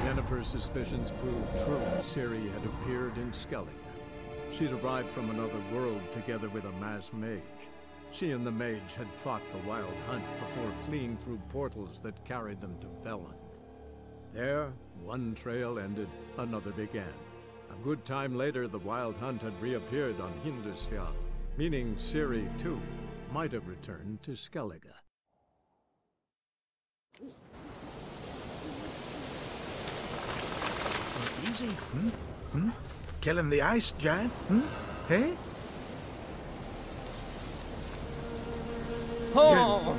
Yennefer's suspicions proved true. Ciri had appeared in Skellige. She'd arrived from another world together with a masked mage. She and the mage had fought the Wild Hunt before fleeing through portals that carried them to Velen. There, one trail ended, another began. A good time later, the Wild Hunt had reappeared on Hindusfjall, meaning Ciri, too, might have returned to Skellige. Easy, Killing the ice giant, Hey? Oh!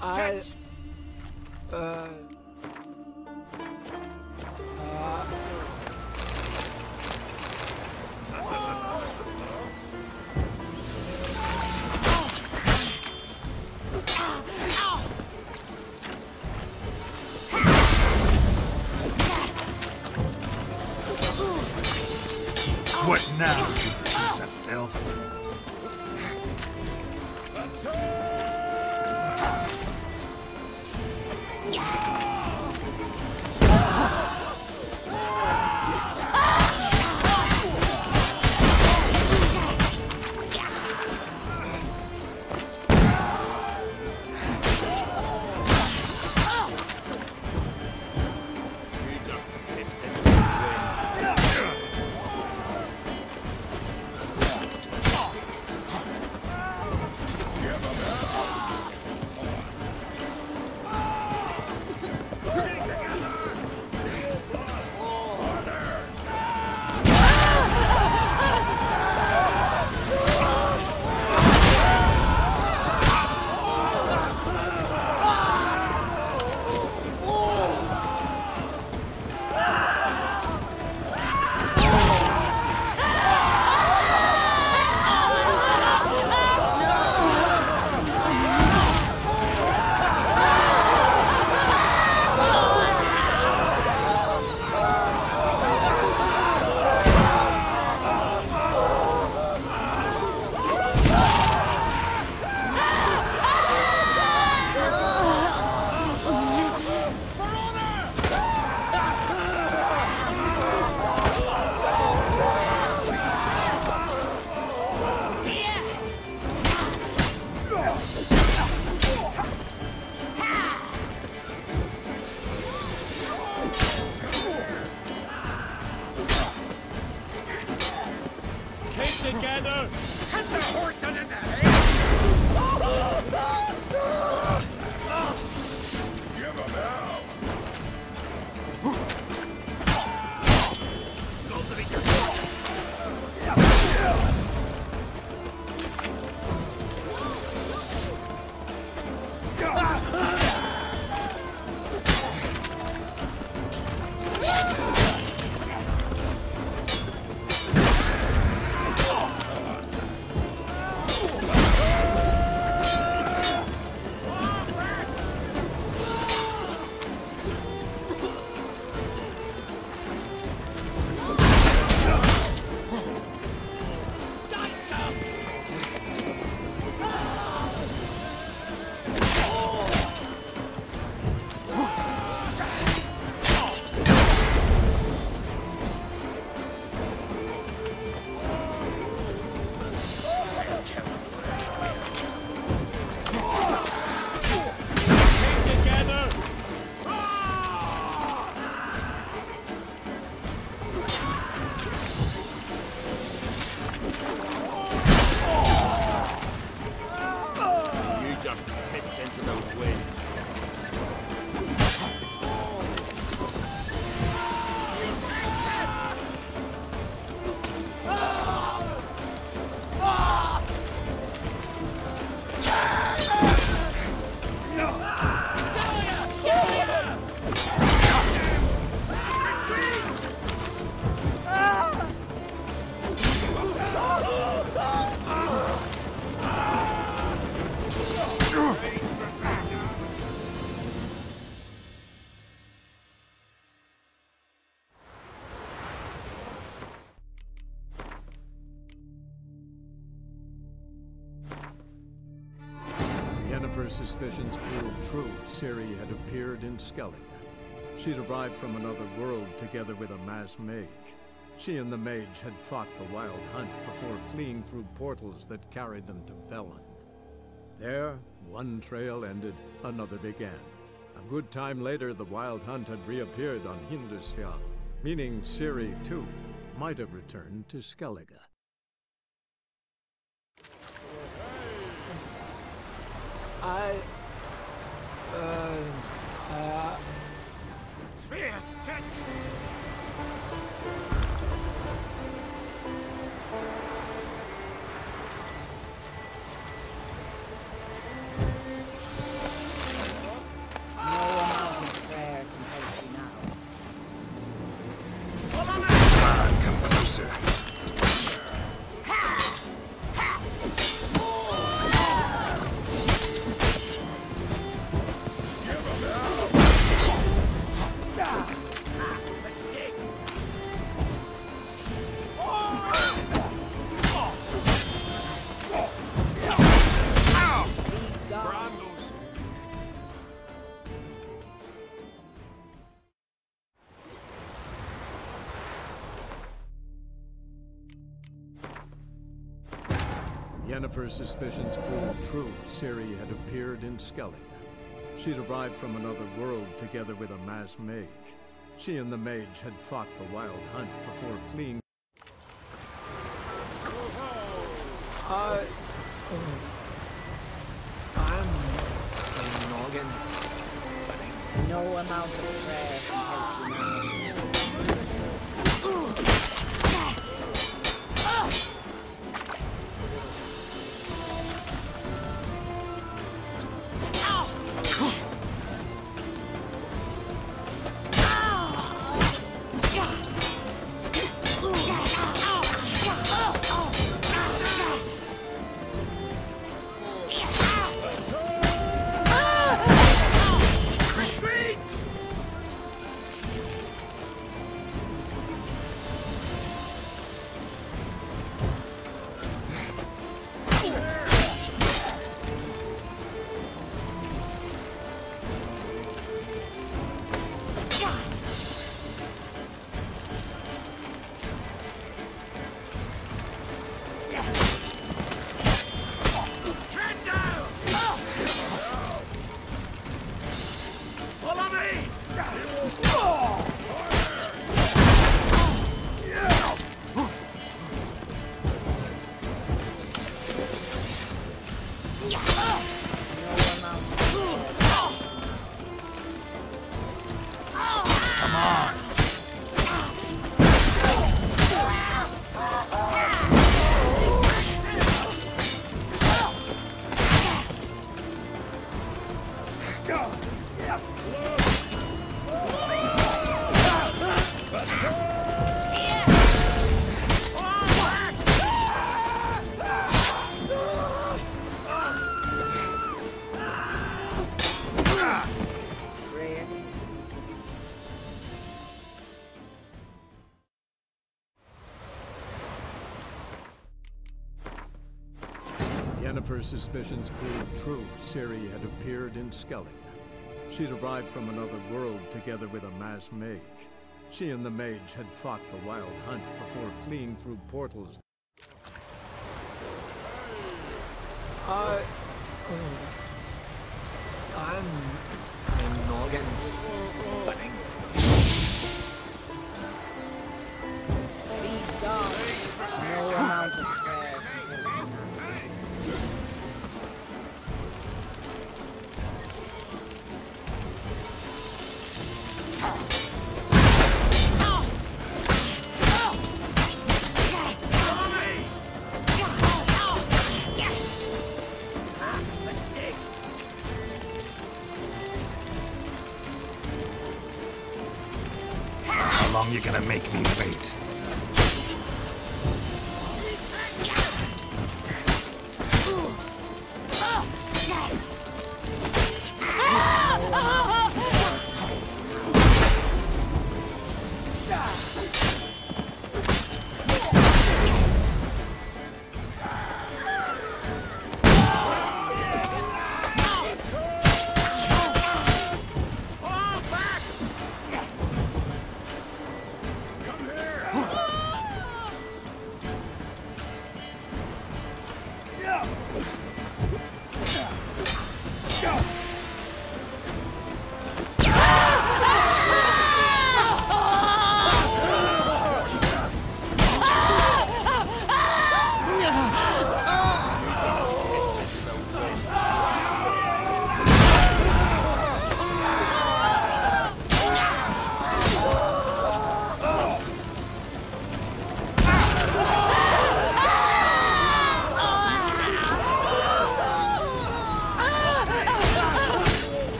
tits! What now, you piece of filth? Together! Hit the horse in the head! Give him hell! Yennefer's suspicions proved true. Ciri had appeared in Skellige. She'd arrived from another world together with a masked mage. She and the mage had fought the Wild Hunt before fleeing through portals that carried them to Velen. There, one trail ended, another began. A good time later, the Wild Hunt had reappeared on Hindarsfjall, meaning Ciri, too, might have returned to Skellige. Fierce tits! closer. Yennefer's suspicions proved true. Ciri had appeared in Skellige. She'd arrived from another world together with a masked mage. She and the mage had fought the Wild Hunt before fleeing. I'm in Noggins. No amount of prayer can help you now. Yennefer's suspicions proved true. Ciri had appeared in Skellige. She'd arrived from another world together with a masked mage. She and the mage had fought the Wild Hunt before fleeing through portals. I'm in Noggins. Be gone. No amount of prayer can help you now. How long you gonna make me wait? Come here!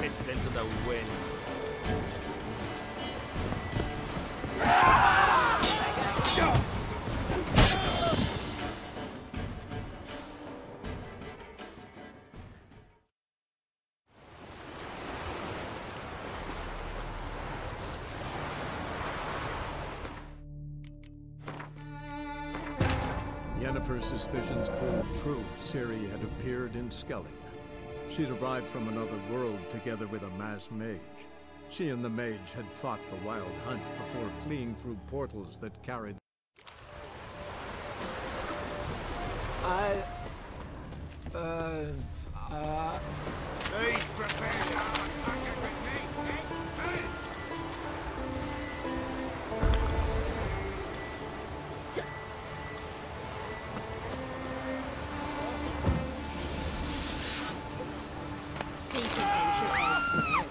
fist into the wind. Yennefer's suspicions proved true. Ciri had appeared in Skellige. She'd arrived from another world together with a masked mage. She and the mage had fought the Wild Hunt before fleeing through portals that carried... Please prepare your attack with me, eh? Seek adventure elsewhere.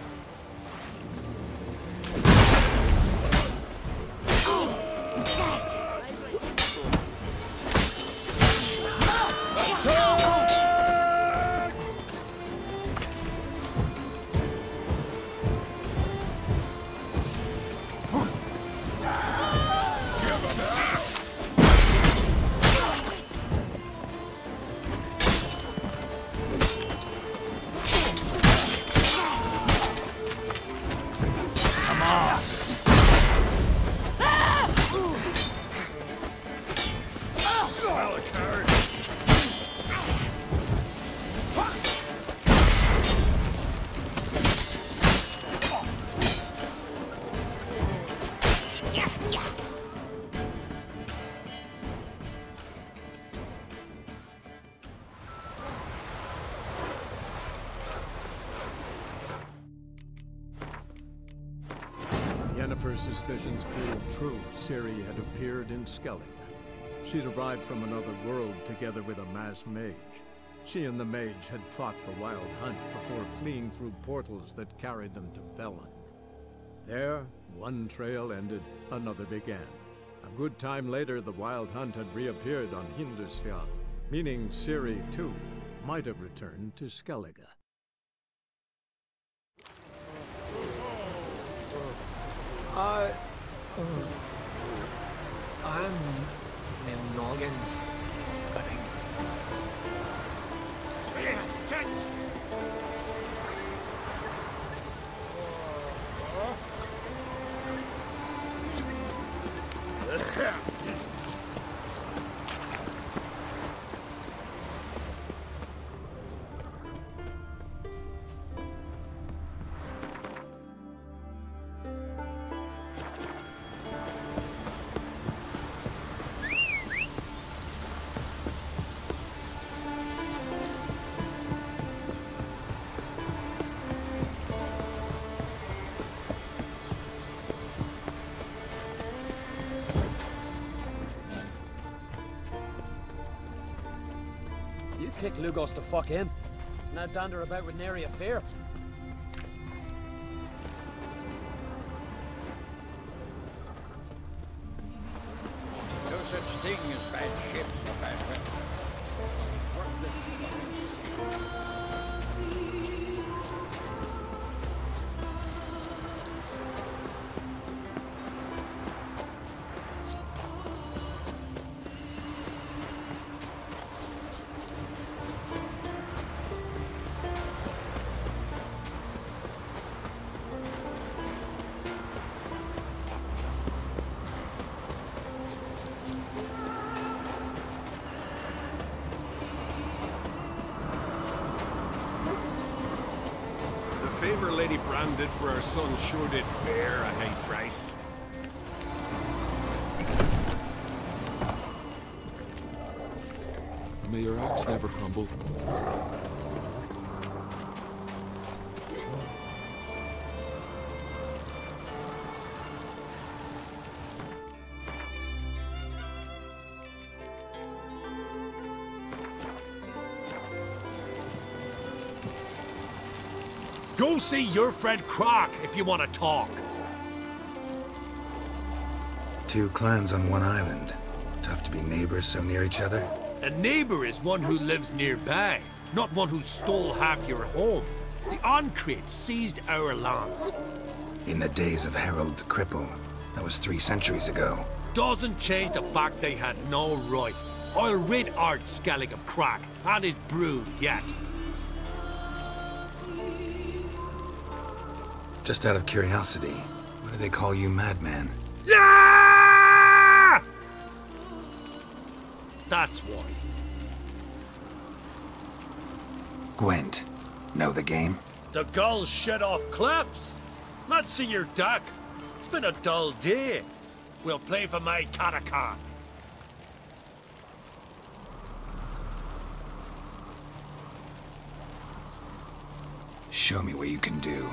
Yennefer's suspicions proved true. Ciri had appeared in Skellige. She'd arrived from another world together with a masked mage. She and the mage had fought the Wild Hunt before fleeing through portals that carried them to Velen. There, one trail ended, another began. A good time later, the Wild Hunt had reappeared on Hindisfjall, meaning Ciri, too, might have returned to Skellige. I'm in Noggins. Yes, tits! You kicked Lugos to fuck him. Now dander about with nary a fear. No such thing as bad ships or bad weapons. The favor Lady Bran did for her son sure did bear a high price. May your axe never crumble. Go see your friend Croc if you want to talk. Two clans on one island. Tough to be neighbors so near each other. A neighbor is one who lives nearby, not one who stole half your home. The Oncrit seized our lands. In the days of Harold the Cripple. That was 3 centuries ago. Doesn't change the fact they had no right. I'll rid Art Skellig of Crack and his brood yet. Just out of curiosity, why do they call you Madman? Yeah! That's why. Gwent. Know the game? The gulls shed off cliffs. Let's see your deck. It's been a dull day. We'll play for my Catacan. Show me what you can do.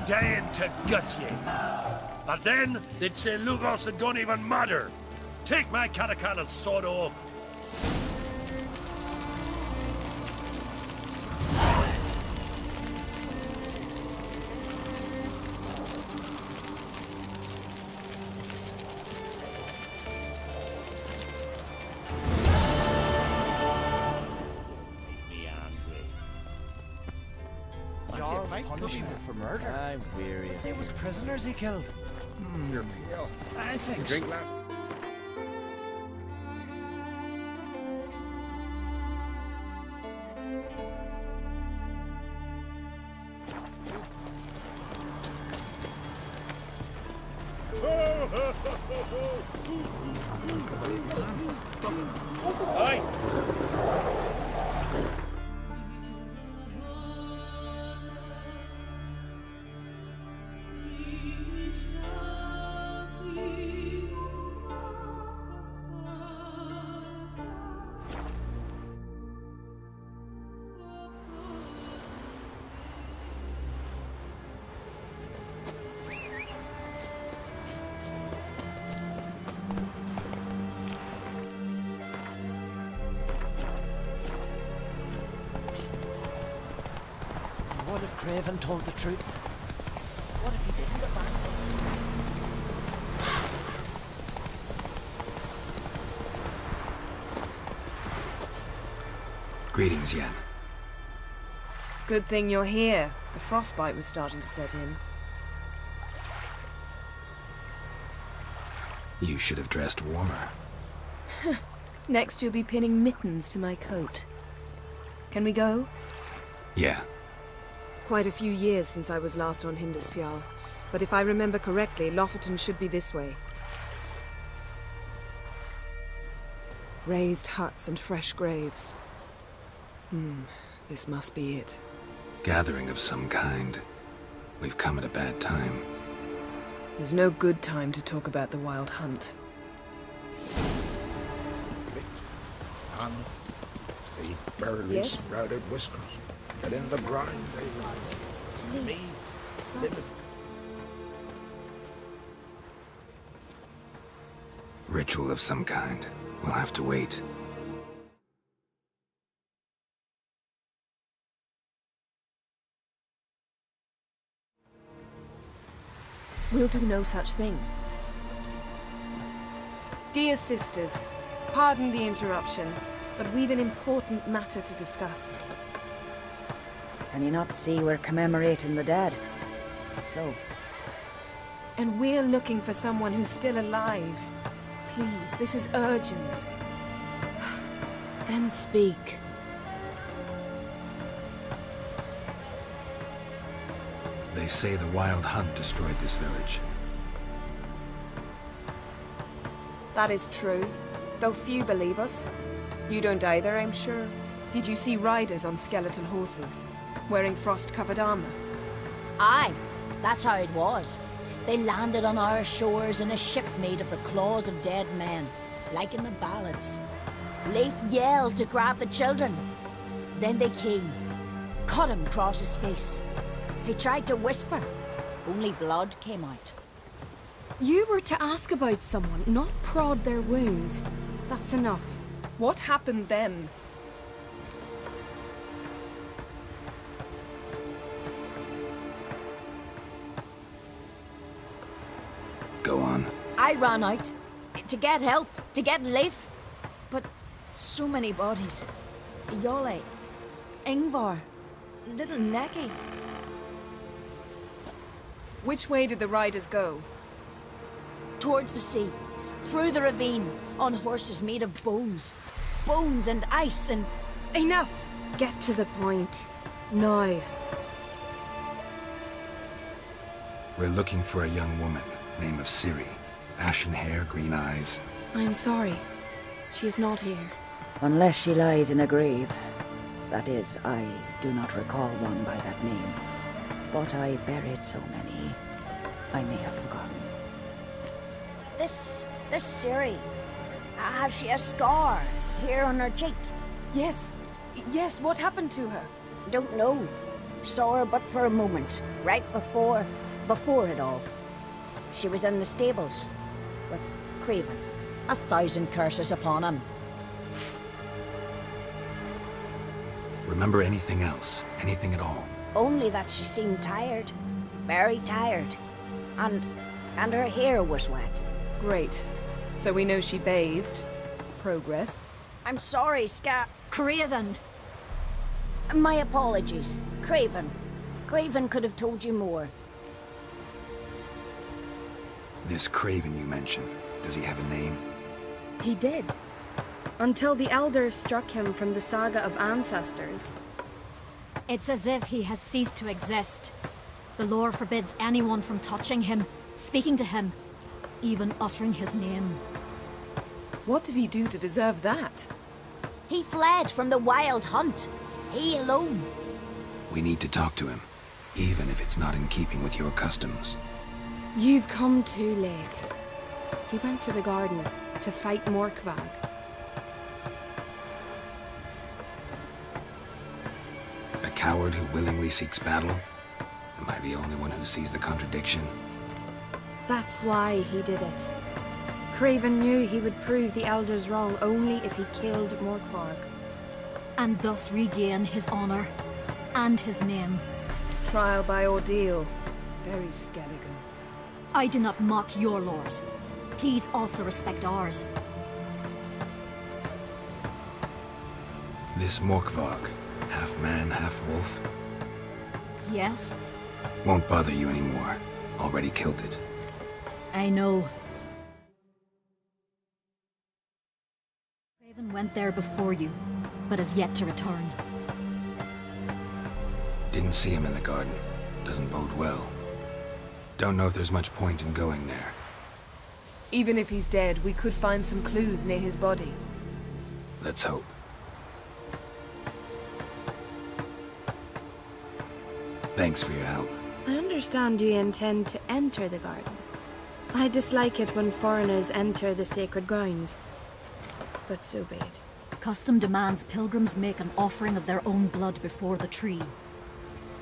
Dying to gut ye. But then, they'd say Lugos had gone even madder. Take my Catacan and sod off. Punishment for murder. I'm weary. It was prisoners he killed. You're pale. I think Drink last. Hi. Craven told the truth? What if he didn't abandon? Greetings, Yen. Good thing you're here. The frostbite was starting to set in. You should have dressed warmer. Next you'll be pinning mittens to my coat. Can we go? Yeah. Quite a few years since I was last on Hindisfjall, but if I remember correctly, Lofoten should be this way. Raised huts and fresh graves. This must be it. Gathering of some kind. We've come at a bad time. There's no good time to talk about the Wild Hunt. And the burly sprouted whiskers. Get in the grind, they love. Me, living. Ritual of some kind. We'll have to wait. We'll do no such thing. Dear sisters, pardon the interruption, but we've an important matter to discuss. Can you not see we're commemorating the dead? So? And we're looking for someone who's still alive. Please, this is urgent. Then speak. They say the Wild Hunt destroyed this village. That is true, though few believe us. You don't either, I'm sure. Did you see riders on skeletal horses, wearing frost-covered armor? Aye, that's how it was. They landed on our shores in a ship made of the claws of dead men, like in the ballads. Leif yelled to grab the children. Then they came, cut him across his face. He tried to whisper, only blood came out. You were to ask about someone, not prod their wounds. That's enough. What happened then? Go on. I ran out to get help, to get Leif. But so many bodies. Yolle, Ingvar, little Necky. Which way did the riders go? Towards the sea, through the ravine, on horses made of bones. Bones and ice and... Enough! Get to the point. Now. We're looking for a young woman, name of Ciri. Ashen hair, green eyes. I'm sorry. She is not here. Unless she lies in a grave. That is, I do not recall one by that name. But I've buried so many, I may have forgotten. This Ciri, has she a scar here on her cheek? Yes, what happened to her? Don't know. Saw her but for a moment, right before it all. She was in the stables with Craven. 1,000 curses upon him. Remember anything else? Anything at all? Only that she seemed tired. Very tired. And her hair was wet. Great. So we know she bathed. Progress. I'm sorry, Craven! My apologies. Craven. Craven could have told you more. This Craven you mentioned, does he have a name? He did. Until the elders struck him from the saga of ancestors. It's as if he has ceased to exist. The lore forbids anyone from touching him, speaking to him, even uttering his name. What did he do to deserve that? He fled from the Wild Hunt. He alone. We need to talk to him, even if it's not in keeping with your customs. You've come too late. He went to the garden to fight Morkvag. A coward who willingly seeks battle? Am I the only one who sees the contradiction? That's why he did it. Craven knew he would prove the elders wrong only if he killed Morkvarg. And thus regain his honor and his name. Trial by ordeal. Very Skelligan. I do not mock your laws. Please also respect ours. This Morkvarg, half man, half wolf, Yes? won't bother you anymore. Already killed it. I know. Craven went there before you, but is yet to return. Didn't see him in the garden. Doesn't bode well. Don't know if there's much point in going there. Even if he's dead, we could find some clues near his body. Let's hope. Thanks for your help. I understand you intend to enter the garden. I dislike it when foreigners enter the sacred grounds. But so be it. Custom demands pilgrims make an offering of their own blood before the tree.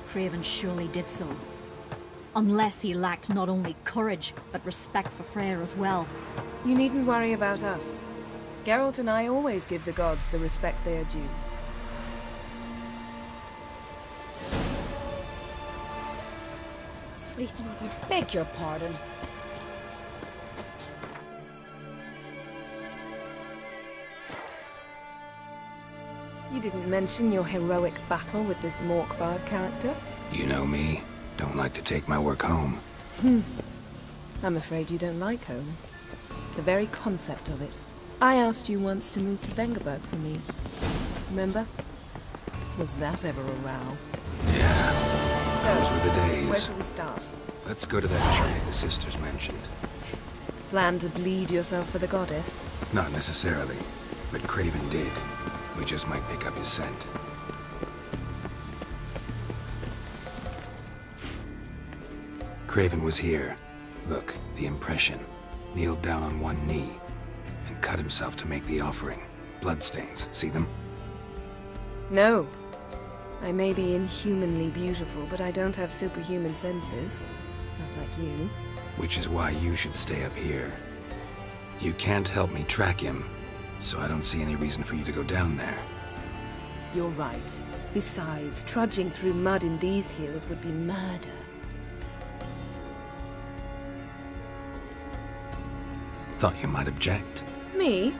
Craven surely did so. Unless he lacked not only courage, but respect for Freyr as well. You needn't worry about us. Geralt and I always give the gods the respect they are due. Sweet mother. Beg your pardon. You didn't mention your heroic battle with this Morkvarg character. You know me. Don't like to take my work home. I'm afraid you don't like home. The very concept of it. I asked you once to move to Vengerberg for me. Remember? Was that ever a row? Yeah. So, those were the days. Where shall we start? Let's go to that tree the sisters mentioned. Plan to bleed yourself for the goddess? Not necessarily, but Craven did. We just might pick up his scent. Craven was here. Look, the impression. Kneeled down on one knee and cut himself to make the offering. Bloodstains, see them? No. I may be inhumanly beautiful, but I don't have superhuman senses. Not like you. Which is why you should stay up here. You can't help me track him, so I don't see any reason for you to go down there. You're right. Besides, trudging through mud in these hills would be murder. Thought you might object. Me?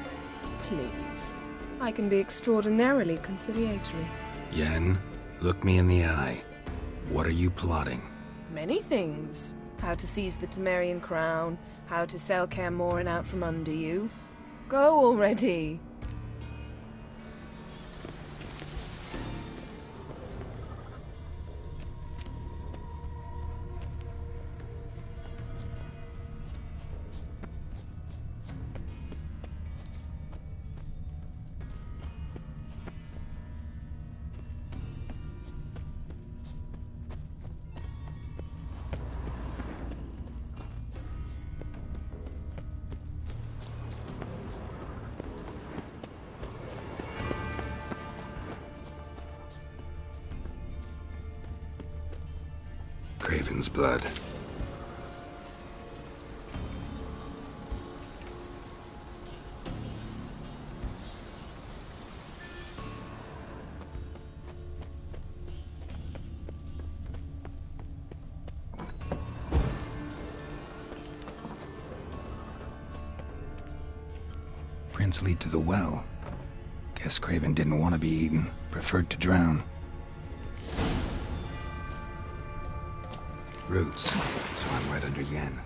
Please. I can be extraordinarily conciliatory. Yen, look me in the eye. What are you plotting? Many things. How to seize the Temerian crown, how to sell Kaer Morhen out from under you. Go already! Craven's blood. Prints lead to the well. Guess Craven didn't want to be eaten, preferred to drown. Roots, so I'm right under Yen.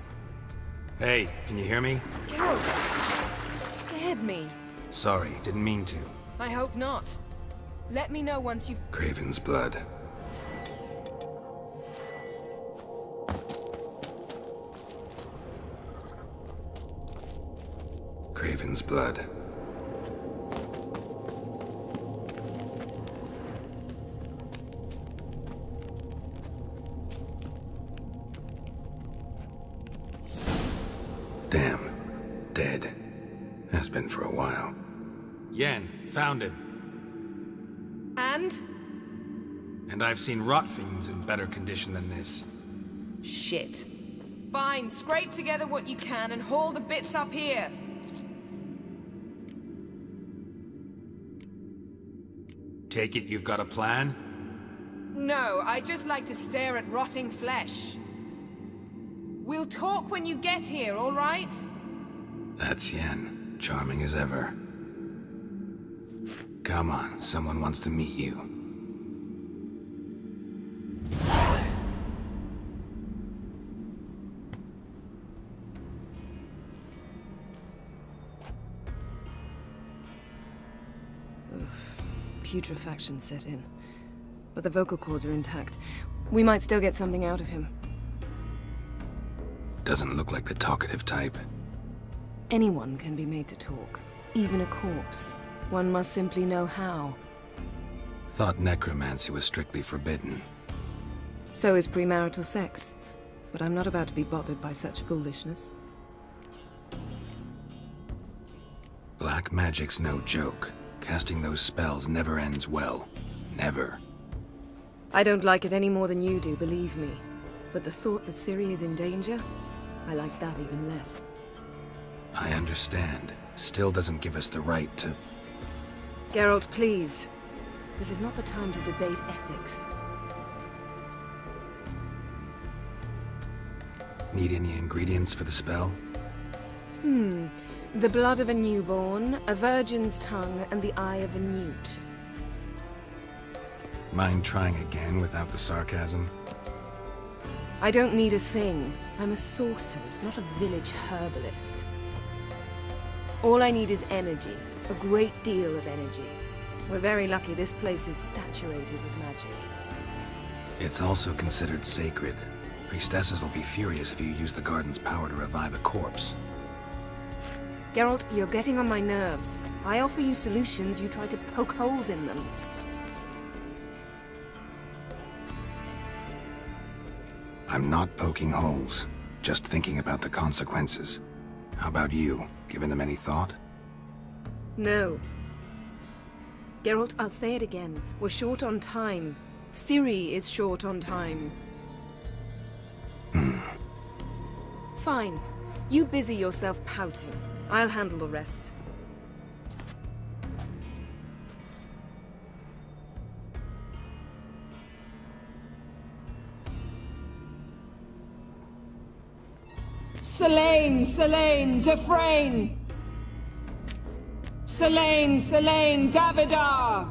Hey, can you hear me? Geralt! You scared me. Sorry, didn't mean to. I hope not. Let me know once you've... Craven's blood. Craven's blood. Damn. Dead. Has been for a while. Yen, found him. And? And I've seen rot fiends in better condition than this. Shit. Fine, scrape together what you can and haul the bits up here. Take it you've got a plan? No, I just like to stare at rotting flesh. We'll talk when you get here, all right? That's Yen. Charming as ever. Come on, someone wants to meet you. Putrefaction set in. But the vocal cords are intact. We might still get something out of him. Doesn't look like the talkative type. Anyone can be made to talk. Even a corpse. One must simply know how. Thought necromancy was strictly forbidden. So is premarital sex. But I'm not about to be bothered by such foolishness. Black magic's no joke. Casting those spells never ends well. Never. I don't like it any more than you do, believe me. But the thought that Ciri is in danger, I like that even less. I understand. Still doesn't give us the right to... Geralt, please. This is not the time to debate ethics. Need any ingredients for the spell? The blood of a newborn, a virgin's tongue, and the eye of a newt. Mind trying again without the sarcasm? I don't need a thing. I'm a sorceress, not a village herbalist. All I need is energy. A great deal of energy. We're very lucky this place is saturated with magic. It's also considered sacred. Priestesses will be furious if you use the garden's power to revive a corpse. Geralt, you're getting on my nerves. I offer you solutions, you try to poke holes in them. I'm not poking holes, just thinking about the consequences. How about you? Given them any thought? No. Geralt, I'll say it again. We're short on time. Ciri is short on time. Fine. You busy yourself pouting. I'll handle the rest. Selene, Selene, Dufresne! Selene, Selene, Davidar!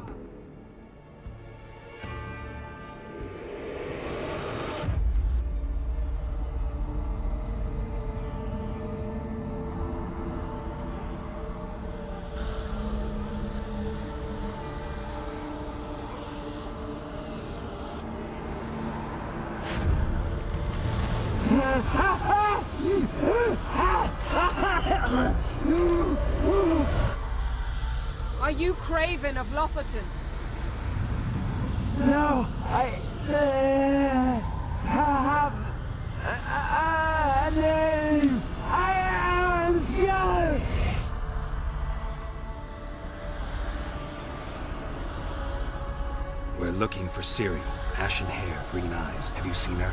Are you Craven of Lofoten? No, I have a name. I am Skull. We're looking for Ciri. Ashen hair, green eyes. Have you seen her?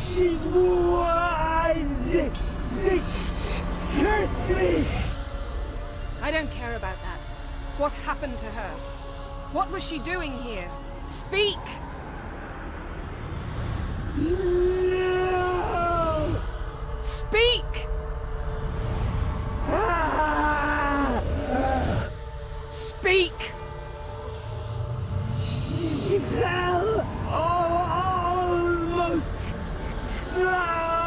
She's wise. They cursed me. I don't care about that. What happened to her? What was she doing here? Speak! No! Speak! Speak! She fell almost drowned.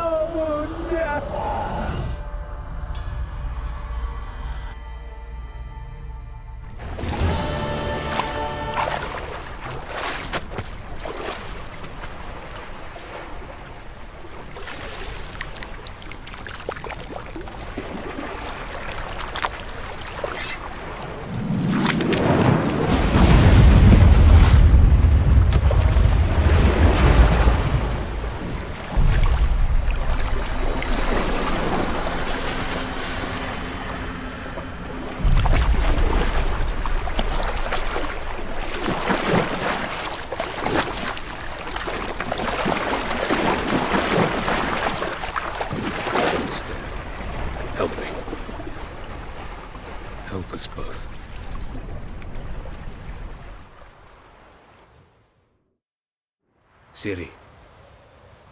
Ciri.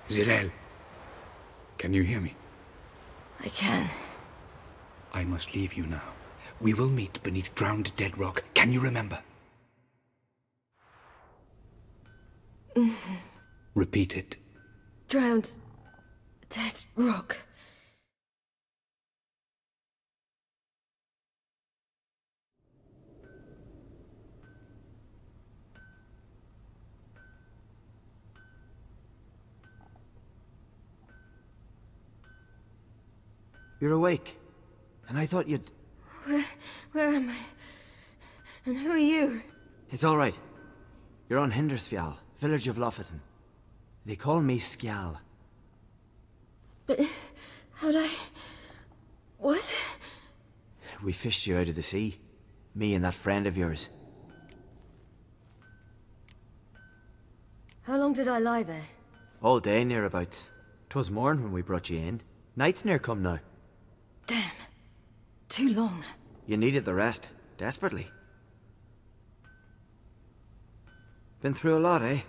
Zirael. Can you hear me? I can. I must leave you now. We will meet beneath drowned dead rock. Can you remember? Repeat it. Drowned dead rock. You're awake. And I thought you'd... Where am I? And who are you? It's all right. You're on Hindersfjall, village of Lofoten. They call me Skjal. But how'd I... What? We fished you out of the sea. Me and that friend of yours. How long did I lie there? All day nearabouts. 'Twas morn when we brought you in. Night's near come now. Damn. Too long. You needed the rest. Desperately. Been through a lot, eh?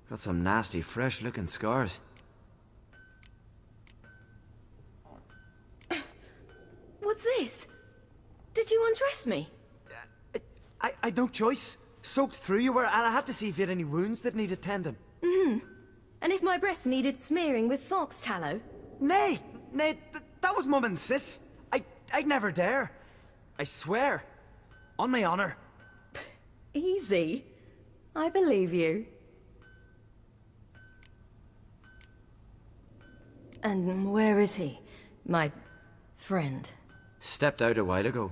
Got some nasty, fresh-looking scars. What's this? Did you undress me? I'd no choice. Soaked through you were, and I had to see if you had any wounds that needed tending. And if my breasts needed smearing with fox tallow? Nay, that was Mum and Sis. I'd never dare. I swear. On my honor. Easy. I believe you. And where is he? My friend? Stepped out a while ago.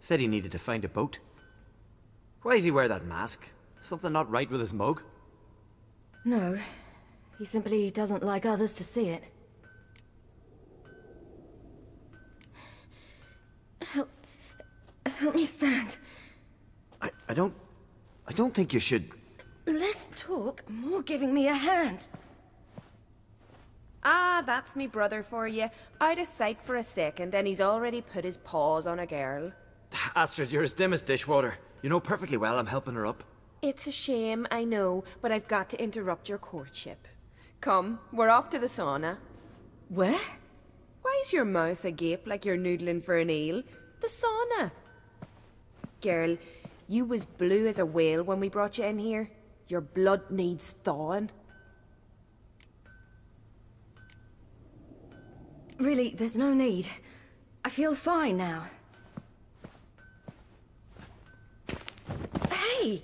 Said he needed to find a boat. Why does he wear that mask? Something not right with his mug? No. He simply doesn't like others to see it. Help me stand. I don't think you should... Less talk, more giving me a hand. Ah, that's me brother for you. Out of sight for a second, and he's already put his paws on a girl. Astrid, you're as dim as dishwater. You know perfectly well I'm helping her up. It's a shame, I know, but I've got to interrupt your courtship. Come, we're off to the sauna. Where? Why's your mouth agape like you're noodling for an eel? The sauna. Girl, you was blue as a whale when we brought you in here. Your blood needs thawing. Really, there's no need. I feel fine now. Hey!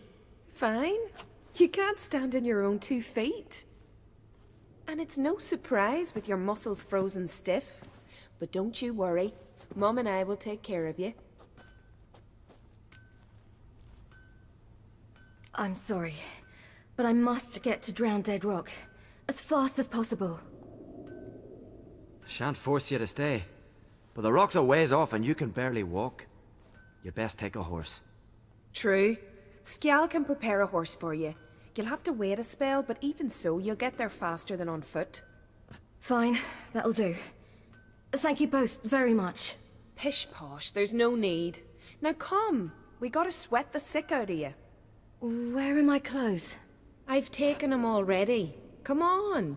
Fine? You can't stand on your own 2 feet. And it's no surprise with your muscles frozen stiff. But don't you worry. Mum and I will take care of you. I'm sorry, but I must get to Drowned Dead Rock. As fast as possible. Shan't force you to stay. But the rock's a ways off and you can barely walk. You'd best take a horse. True. Skjal can prepare a horse for you. You'll have to wait a spell, but even so, you'll get there faster than on foot. Fine, that'll do. Thank you both very much. Pish-posh, there's no need. Now come, we gotta sweat the sick out of you. Where are my clothes? I've taken them already. Come on.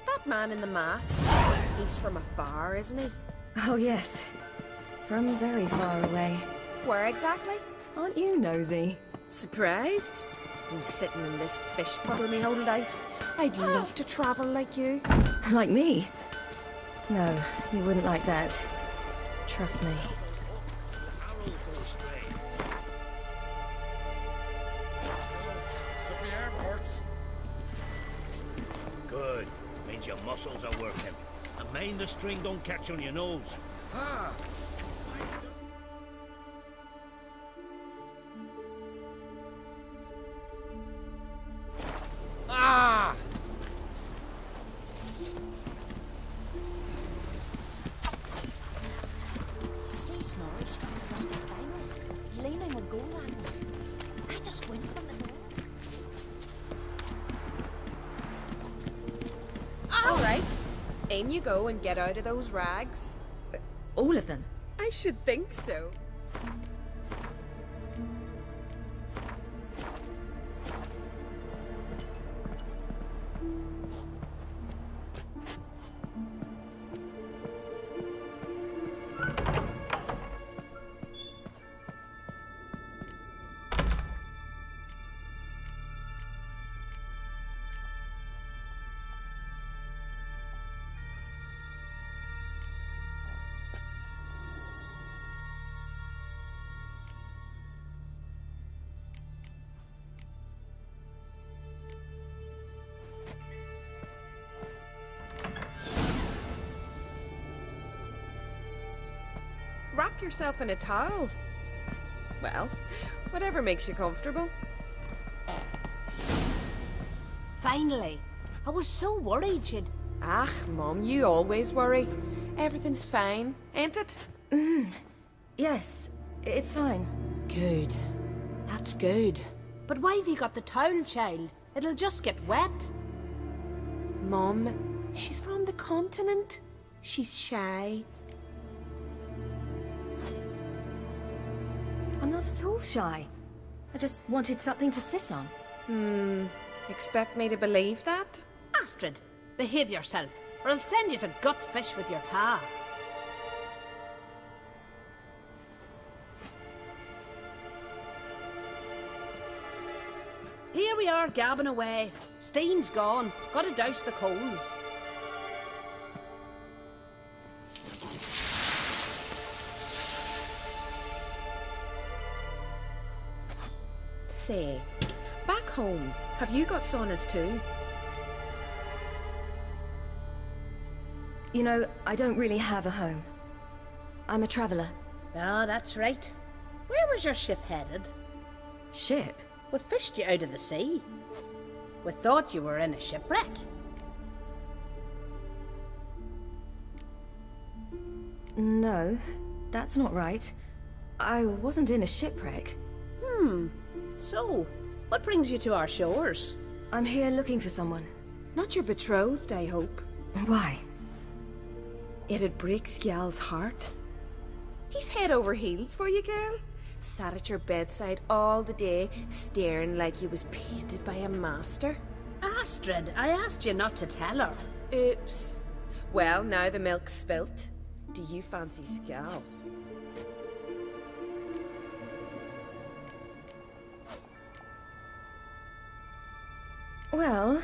That man in the mask, he's from afar, isn't he? Oh yes, from very far away. Where exactly? Aren't you nosy? Surprised? Been sitting in this fish puddle me whole life. I'd love to travel like you. Like me? No, you wouldn't like that. Trust me. Good. Means your muscles are working. And mind the string don't catch on your nose. Ah! You see Snorri's from the round final, leaning with goal angle. I had to squint from the door. All right. In you go and get out of those rags. All of them? I should think so. yourself in a towel. Well, whatever makes you comfortable. Finally. I was so worried you'd... Ah, Mum, you always worry. Everything's fine, ain't it? Yes, it's fine. Good. That's good. But why have you got the towel, child? It'll just get wet. Mum, she's from the continent. She's shy. I'm not at all shy. I just wanted something to sit on. Expect me to believe that? Astrid, behave yourself, or I'll send you to gut fish with your pa. Here we are, gabbing away. Steam's gone. Gotta douse the coals. Say, back home, have you got saunas too? You know, I don't really have a home. I'm a traveller. Ah, that's right. Where was your ship headed? Ship? We fished you out of the sea. We thought you were in a shipwreck. No, that's not right. I wasn't in a shipwreck. So, what brings you to our shores? I'm here looking for someone. Not your betrothed, I hope. Why? It'd break Skjal's heart. He's head over heels for you, girl. Sat at your bedside all the day, staring like he was painted by a master. Astrid, I asked you not to tell her. Oops. Well, now the milk's spilt. Do you fancy Skjal? Well,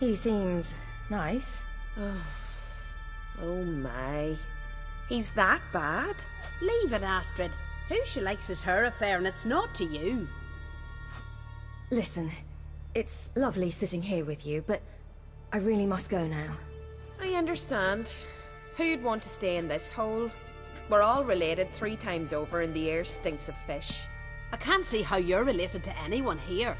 he seems nice. Oh my. He's that bad? Leave it, Astrid. Who she likes is her affair, and it's not to you. Listen, it's lovely sitting here with you, but I really must go now. I understand. Who'd want to stay in this hole? We're all related 3 times over and the air stinks of fish. I can't see how you're related to anyone here.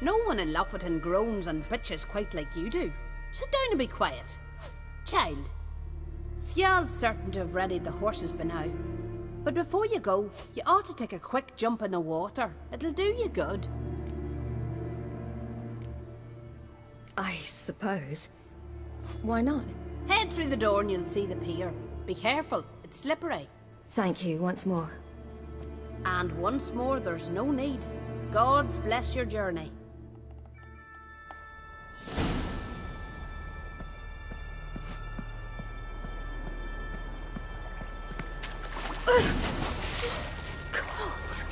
No one in Lofoten groans and bitches quite like you do. Sit down and be quiet. Child, Skjal's certain to have readied the horses by now. But before you go, you ought to take a quick jump in the water. It'll do you good. I suppose. Why not? Head through the door and you'll see the pier. Be careful, it's slippery. Thank you once more. And once more, there's no need. God's bless your journey. Cold.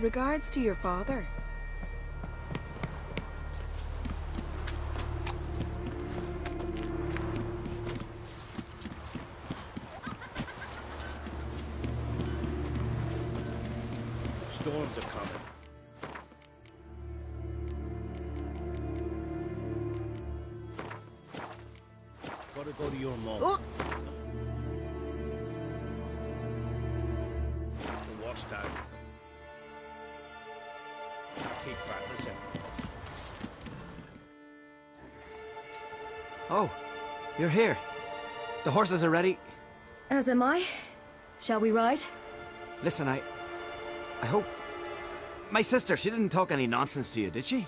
Regards to your father. Storms are coming. Gotta go to your mom. Oh. The watch down. Keep practicing. Oh, you're here. The horses are ready. As am I. Shall we ride? Listen, I hope... My sister, she didn't talk any nonsense to you, did she?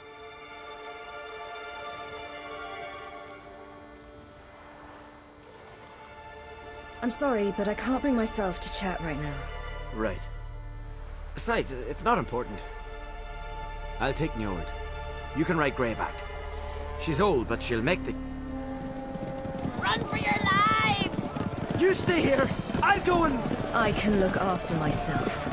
I'm sorry, but I can't bring myself to chat right now. Right. Besides, it's not important. I'll take Njord. You can ride Greyback. She's old, but she'll make the... Run for your lives! You stay here! I'll go and... I can look after myself.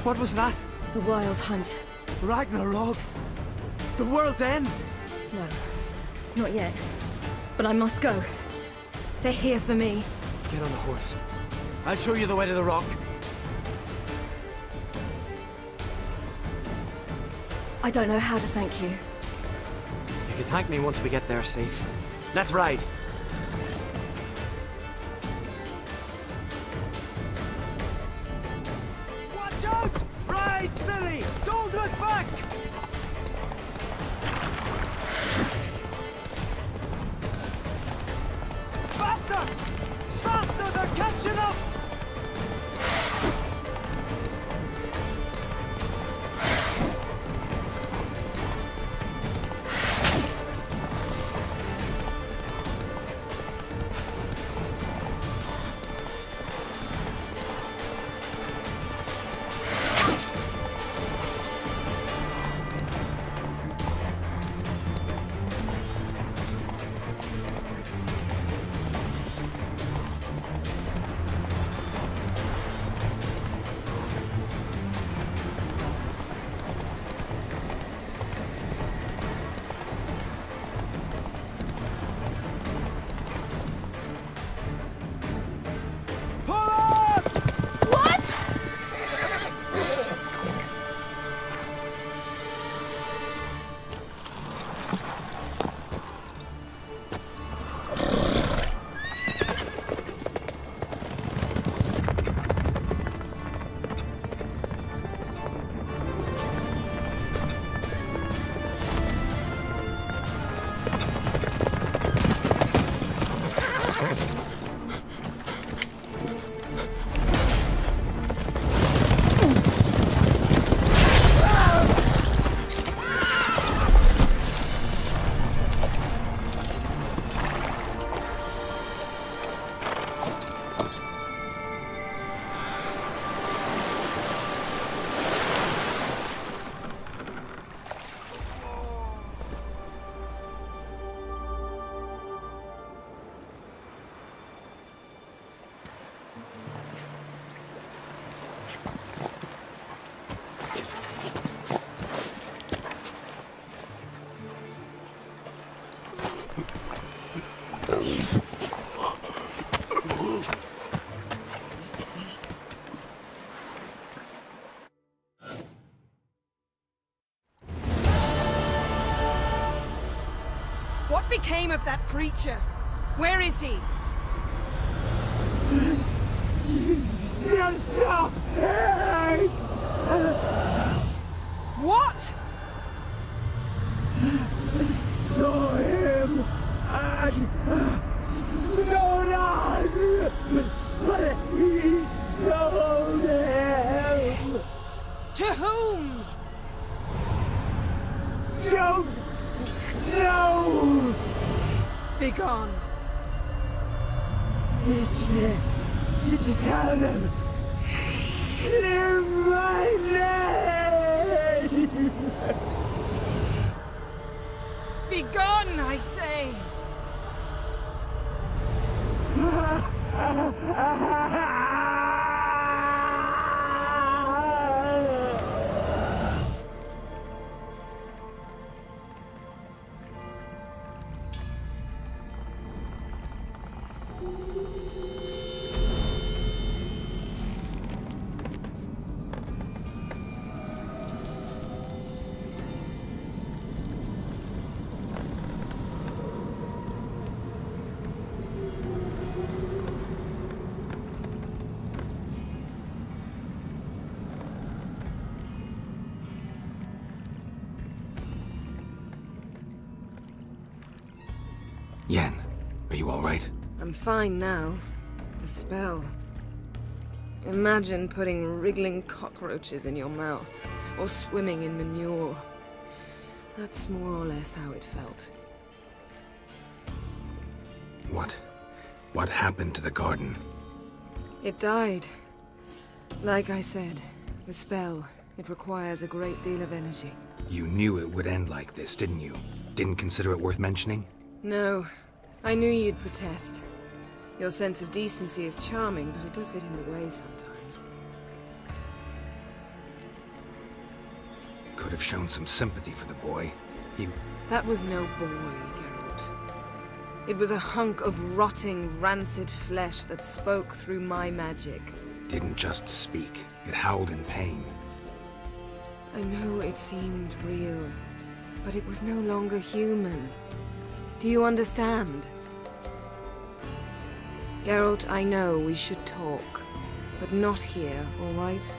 What was that? The Wild Hunt. Ragnarok? The world's end? No, not yet. But I must go. They're here for me. Get on the horse. I'll show you the way to the rock. I don't know how to thank you. You can thank me once we get there safe. Let's ride. Watch out! Ride, silly! Don't look back! Faster! Faster! They're catching up! What became of that creature? Where is he? What? I saw him at Stonas, but he sold him. To whom? Don't know. Begone. Tell them. Clear my name. Begone, I say. Yen, are you all right? I'm fine now. The spell. Imagine putting wriggling cockroaches in your mouth, or swimming in manure. That's more or less how it felt. What happened to the garden? It died. Like I said, the spell, it requires a great deal of energy. You knew it would end like this, didn't you? Didn't consider it worth mentioning? No. I knew you'd protest. Your sense of decency is charming, but it does get in the way sometimes. Could have shown some sympathy for the boy. That was no boy, Geralt. It was a hunk of rotting, rancid flesh that spoke through my magic. Didn't just speak. It howled in pain. I know it seemed real, but it was no longer human. Do you understand? Geralt, I know we should talk, but not here, all right?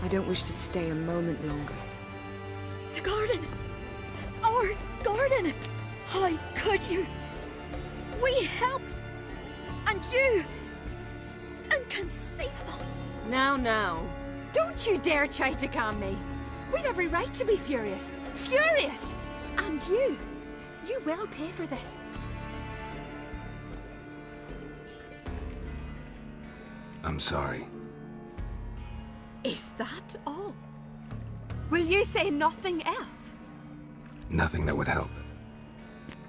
I don't wish to stay a moment longer. The garden! Our garden! How could you? We helped! And you! Inconceivable! Now. Don't you dare try to calm me. We've every right to be furious. Furious! And you will pay for this. I'm sorry. Is that all? Will you say nothing else? Nothing that would help.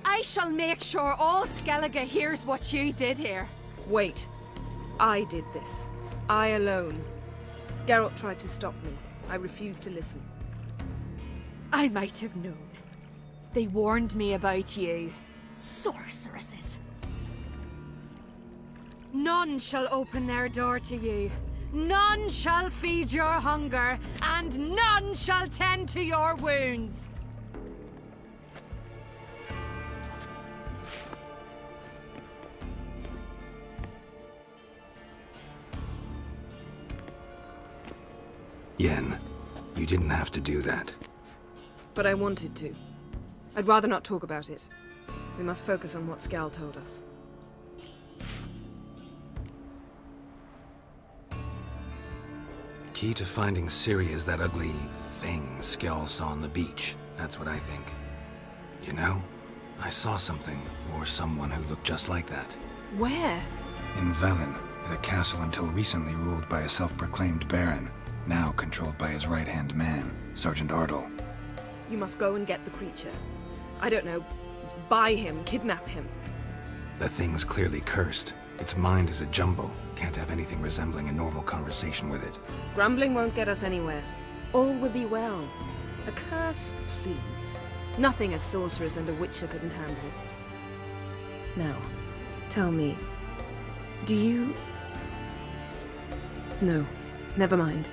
I shall make sure all Skellige hears what you did here. Wait. I did this. I alone. Geralt tried to stop me. I refused to listen. I might have known. They warned me about you. Sorceresses. None shall open their door to you. None shall feed your hunger, and none shall tend to your wounds. Yen, you didn't have to do that. But I wanted to. I'd rather not talk about it. We must focus on what Skal told us. Key to finding Ciri is that ugly thing Skell saw on the beach. That's what I think. You know, I saw something, or someone who looked just like that. Where? In Velen, at a castle until recently ruled by a self-proclaimed baron, now controlled by his right-hand man, Sergeant Ardle. You must go and get the creature. I don't know, buy him, kidnap him. The thing's clearly cursed. Its mind is a jumble. Can't have anything resembling a normal conversation with it. Grumbling won't get us anywhere. All will be well. A curse, please. Nothing a sorceress and a witcher couldn't handle. Now, tell me, do you... No, never mind.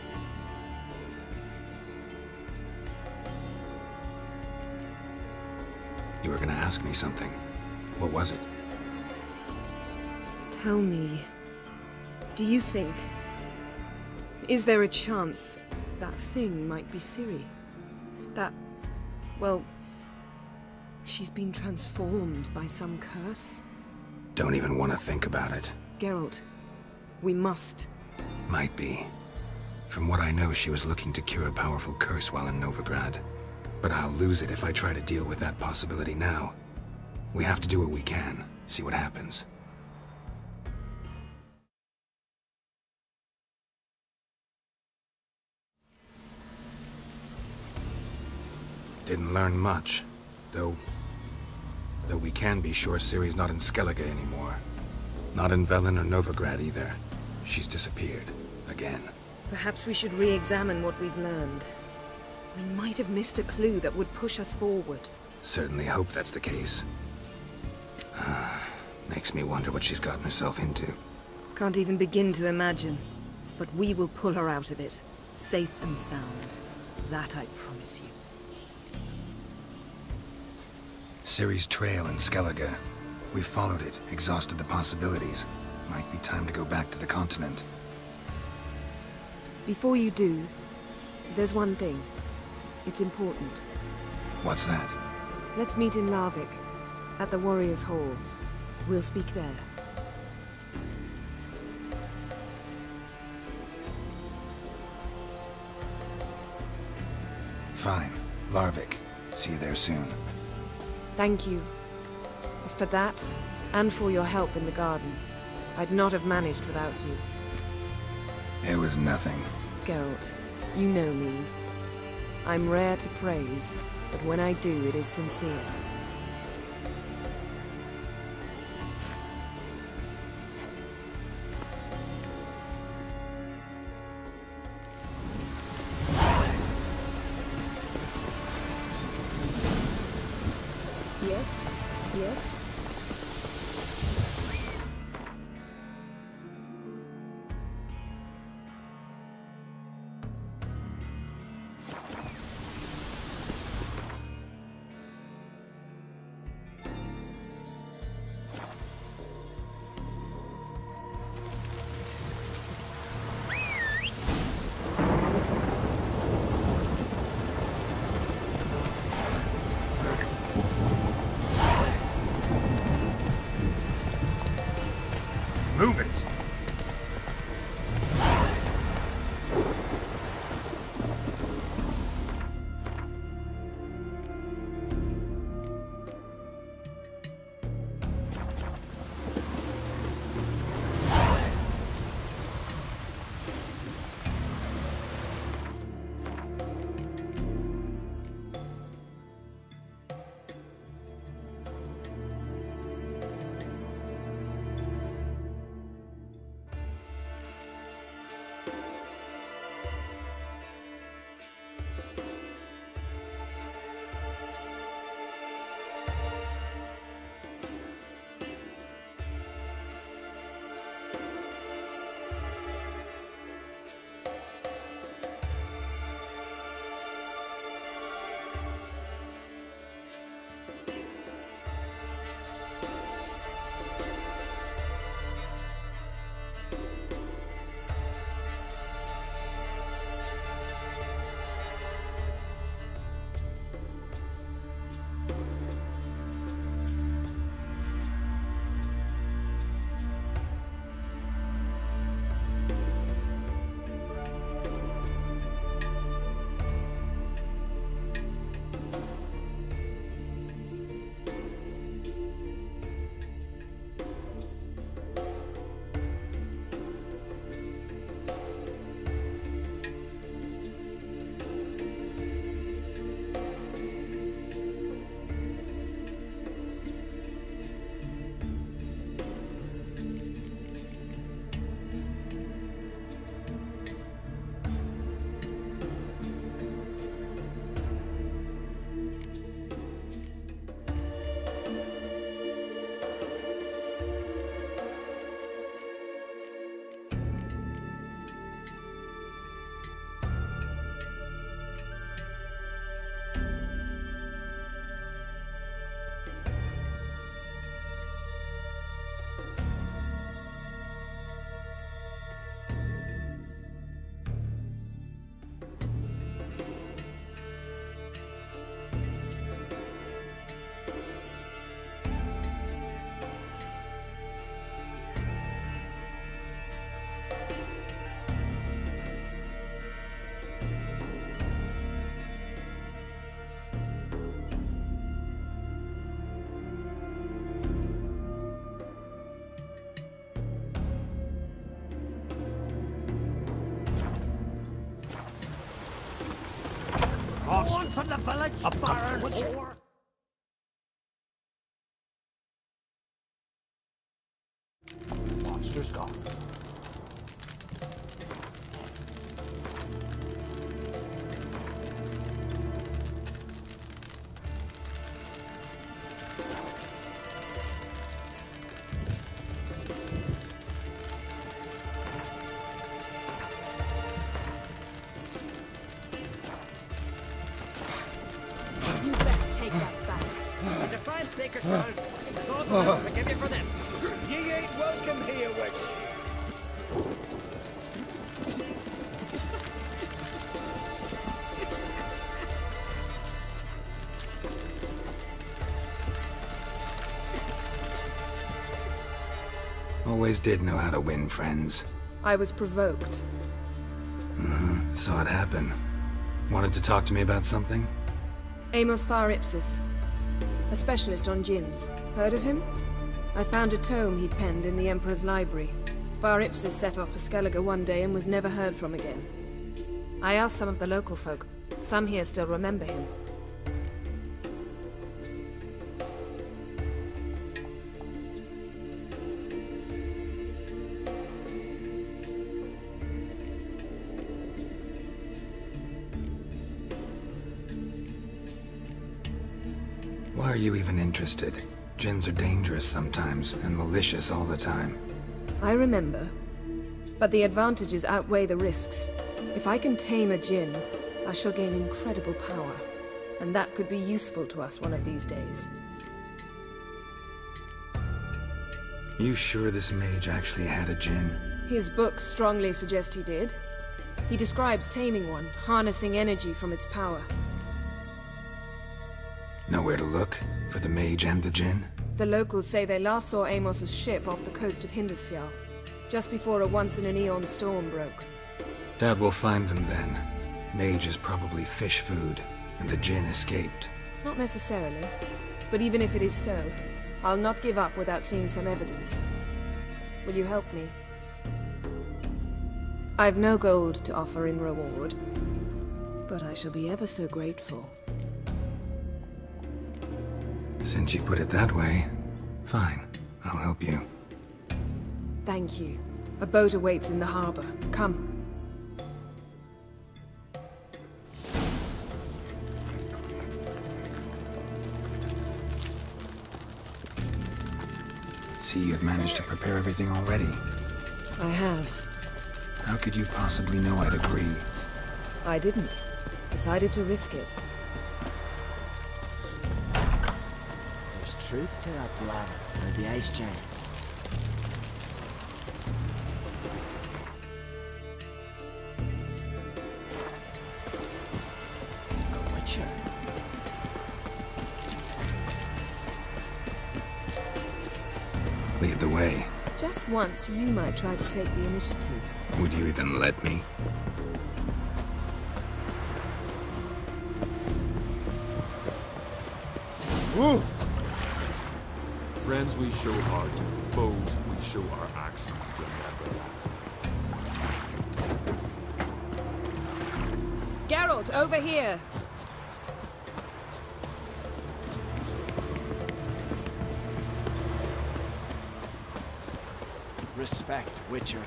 You were gonna ask me something. What was it? Tell me, do you think... Is there a chance that thing might be Ciri? That... well... she's been transformed by some curse? Don't even want to think about it. Geralt, we must. Might be. From what I know, she was looking to cure a powerful curse while in Novigrad. But I'll lose it if I try to deal with that possibility now. We have to do what we can, see what happens. Didn't learn much, though we can be sure Ciri's not in Skellige anymore. Not in Velen or Novigrad either. She's disappeared. Again. Perhaps we should re-examine what we've learned. We might have missed a clue that would push us forward. Certainly hope that's the case. Makes me wonder what she's gotten herself into. Can't even begin to imagine. But we will pull her out of it. Safe and sound. That I promise you. Ciri's trail in Skellige. We followed it, exhausted the possibilities. Might be time to go back to the continent. Before you do, there's one thing. It's important. What's that? Let's meet in Larvik, at the Warriors' Hall. We'll speak there. Fine. Larvik. See you there soon. Thank you. For that, and for your help in the garden. I'd not have managed without you. It was nothing. Geralt, you know me. I'm rare to praise, but when I do, it is sincere. Yes? Yes? Move it! One from the village, Baron Whore. Monster's gone. You best take that back. I defile sacred ground. The gods will never forgive you for this. Ye ain't welcome here, witch. Always did know how to win friends. I was provoked. Saw it happen. Wanted to talk to me about something? Amos Far Ipsis. A specialist on djinns. Heard of him? I found a tome he'd penned in the Emperor's library. Far Ipsis set off for Skellige one day and was never heard from again. I asked some of the local folk. Some here still remember him. Why are you even interested? Djinns are dangerous sometimes, and malicious all the time. I remember. But the advantages outweigh the risks. If I can tame a Djinn, I shall gain incredible power. And that could be useful to us one of these days. You sure this mage actually had a Djinn? His books strongly suggest he did. He describes taming one, harnessing energy from its power. Nowhere to look for the mage and the Djinn? The locals say they last saw Amos's ship off the coast of Hindisfjall, just before a once-in-an-eon storm broke. Doubt we'll find them then. Mage is probably fish food, and the Djinn escaped. Not necessarily. But even if it is so, I'll not give up without seeing some evidence. Will you help me? I've no gold to offer in reward, but I shall be ever so grateful. Since you put it that way, fine. I'll help you. Thank you. A boat awaits in the harbor. Come. See, you've managed to prepare everything already. I have. How could you possibly know I'd agree? I didn't. Decided to risk it. There's truth to that bladder by the ice giant. A witcher. Lead the way. Just once, you might try to take the initiative. Would you even let me? Woo! Friends we show heart, foes we show our axe. Remember that. Geralt, over here! Respect, Witcher.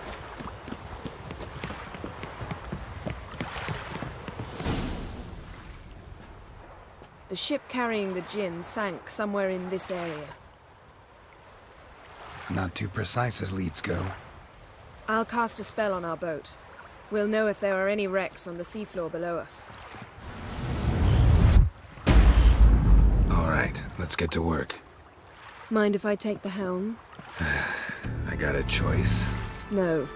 The ship carrying the Djinn sank somewhere in this area. Not too precise as leads go. I'll cast a spell on our boat. We'll know if there are any wrecks on the seafloor below us. All right, let's get to work. Mind if I take the helm? I got a choice. No.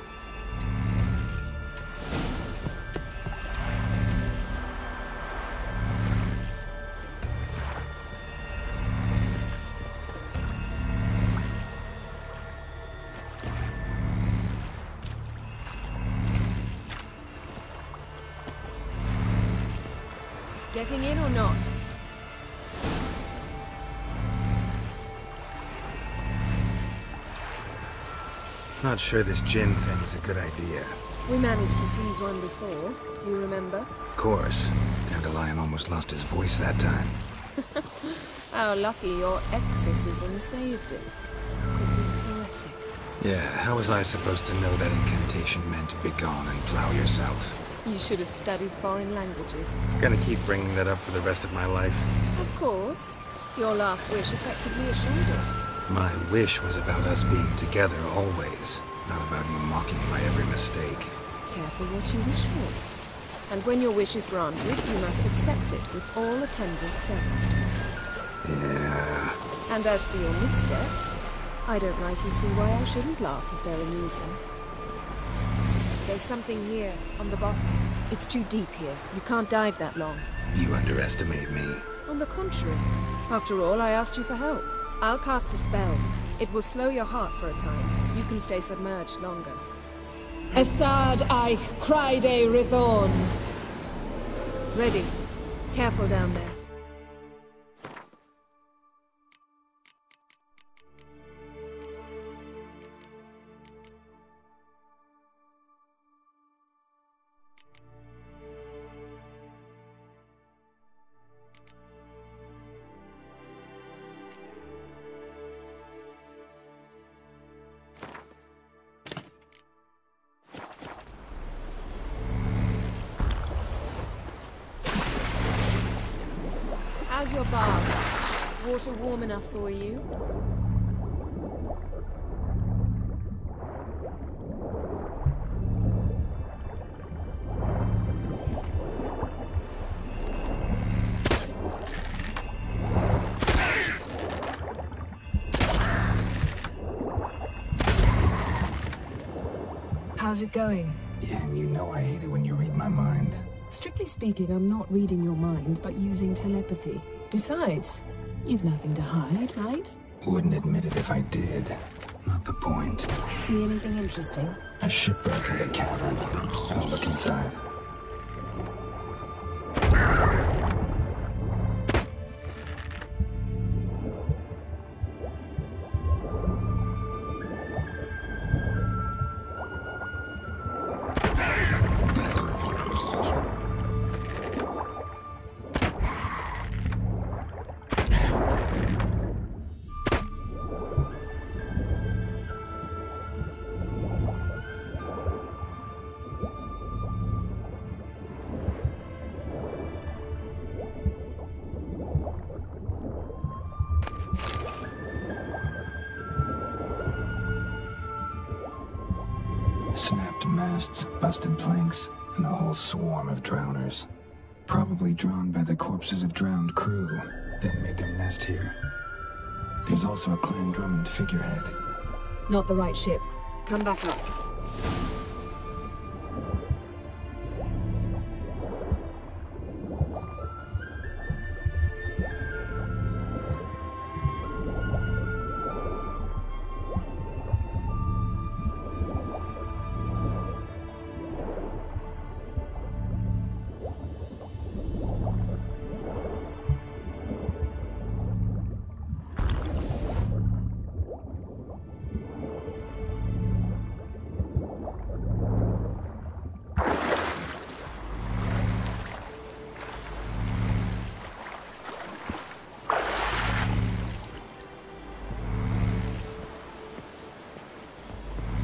Getting in or not? Not sure this Djinn thing's a good idea. We managed to seize one before. Do you remember? Of course. Dandelion almost lost his voice that time. How lucky your exorcism saved it. It was poetic. Yeah, how was I supposed to know that incantation meant begone and plow yourself? You should have studied foreign languages. Gonna keep bringing that up for the rest of my life. Of course. Your last wish effectively assured it. My wish was about us being together always, not about you mocking my every mistake. Careful what you wish for. And when your wish is granted, you must accept it with all attendant circumstances. Yeah. And as for your missteps, I don't rightly see why I shouldn't laugh if they're amusing. There's something here, on the bottom. It's too deep here. You can't dive that long. You underestimate me. On the contrary. After all, I asked you for help. I'll cast a spell. It will slow your heart for a time. You can stay submerged longer. Esad Eich Cryde Rithorn. Ready. Careful down there. How's your barb? Water warm enough for you? How's it going? Yeah, and you know I hate it when you read my mind. Strictly speaking, I'm not reading your mind, but using telepathy. Besides, you've nothing to hide, right? Wouldn't admit it if I did. Not the point. See anything interesting? A shipwreck in the cavern. I'll look inside. Snapped masts, busted planks, and a whole swarm of drowners. Probably drawn by the corpses of drowned crew, then made their nest here. There's also a Clan Drummond figurehead. Not the right ship. Come back up.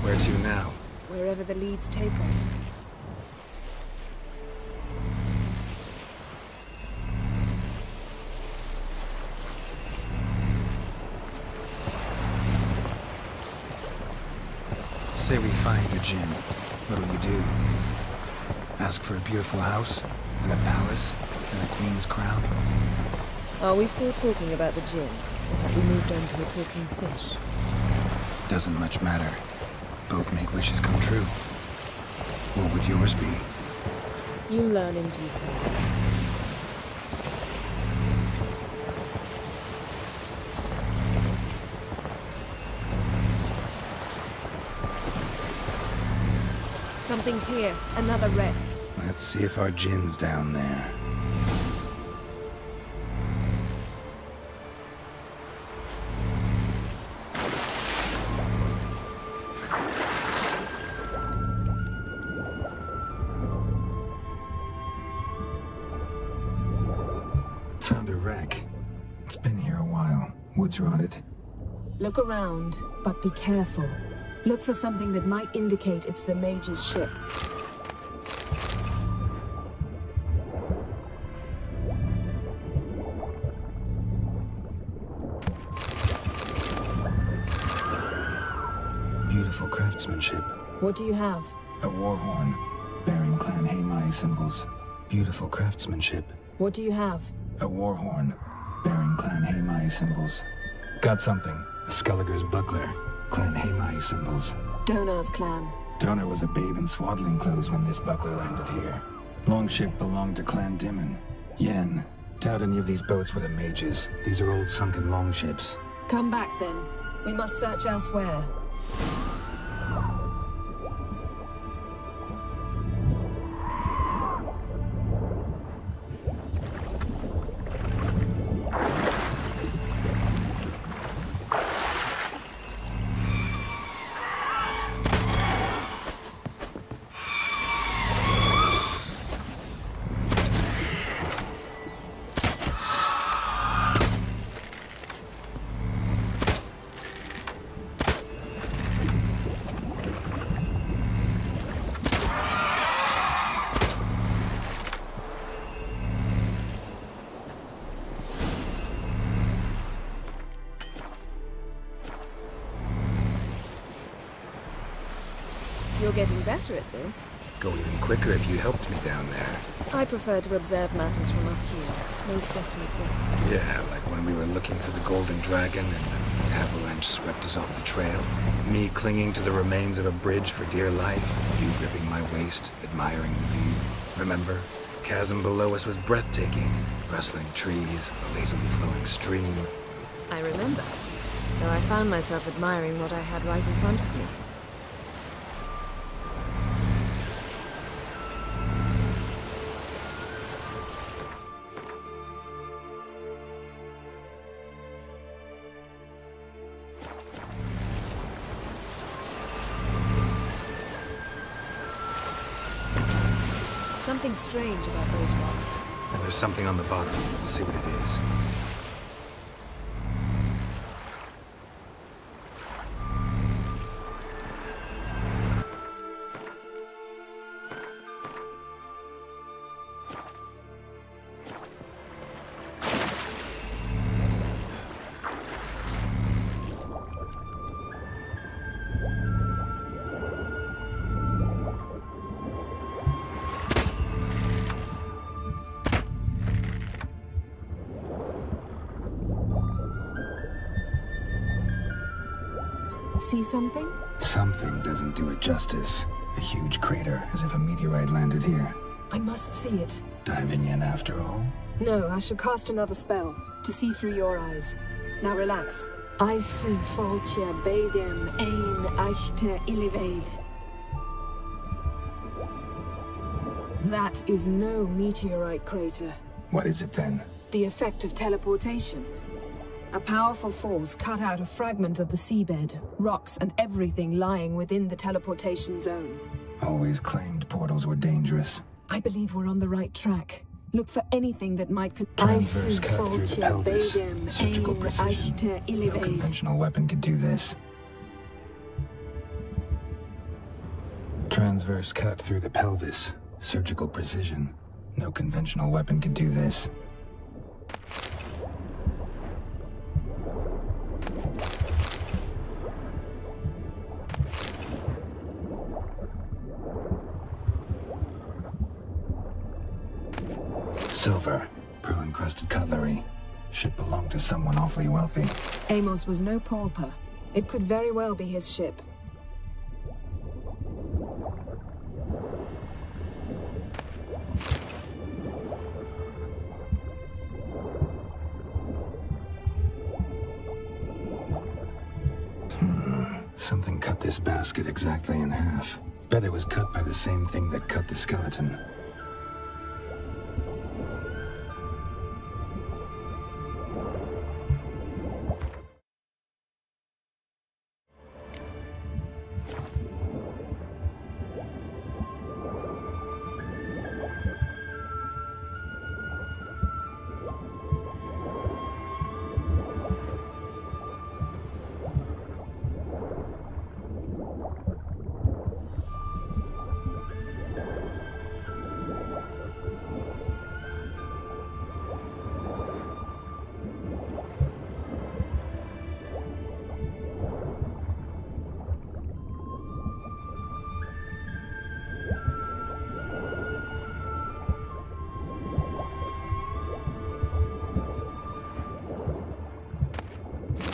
Where to now? Wherever the leads take us. Say we find the Jinn. What'll you do? Ask for a beautiful house, and a palace, and a queen's crown? Are we still talking about the Jinn? Or have we moved on to a talking fish? Doesn't much matter. Both make wishes come true. What would yours be? You learn in due course. Something's here. Another wreck. Let's see if our Jinn's down there. Found a wreck. It's been here a while. Wood's rotted. Look around, but be careful. Look for something that might indicate it's the mage's ship. Beautiful craftsmanship. What do you have? A war horn, bearing Clan Haimai symbols. Beautiful craftsmanship. What do you have? A war horn, bearing Clan Haimai symbols. Got something. A Skelliger's buckler. Clan Haimai symbols. Donar's clan. Donar was a babe in swaddling clothes when this buckler landed here. Longship belonged to Clan Dimon. Yen. Doubt any of these boats were the mages. These are old sunken longships. Come back then. We must search elsewhere. You're getting better at this. Go even quicker if you helped me down there. I prefer to observe matters from up here, most definitely. Yeah, like when we were looking for the Golden Dragon and the avalanche swept us off the trail. Me clinging to the remains of a bridge for dear life. You gripping my waist, admiring the view. Remember? The chasm below us was breathtaking. Rustling trees, a lazily flowing stream. I remember, though I found myself admiring what I had right in front of me. Something strange about those rocks. And there's something on the bottom. We'll see what it is. See something? Something doesn't do it justice. A huge crater, as if a meteorite landed here. I must see it. Diving in after all? No, I shall cast another spell, to see through your eyes. Now relax. Aisu foltia beidem ein eichte illivaid. That is no meteorite crater. What is it then? The effect of teleportation. A powerful force cut out a fragment of the seabed, rocks and everything lying within the teleportation zone. Always claimed portals were dangerous. I believe we're on the right track. Look for anything that might... Transverse cut through the pelvis. Surgical precision. No conventional weapon could do this. Transverse cut through the pelvis. Surgical precision. No conventional weapon could do this. Silver, pearl-encrusted cutlery. Ship belonged to someone awfully wealthy. Amos was no pauper. It could very well be his ship. Something cut this basket exactly in half. Bet it was cut by the same thing that cut the skeleton.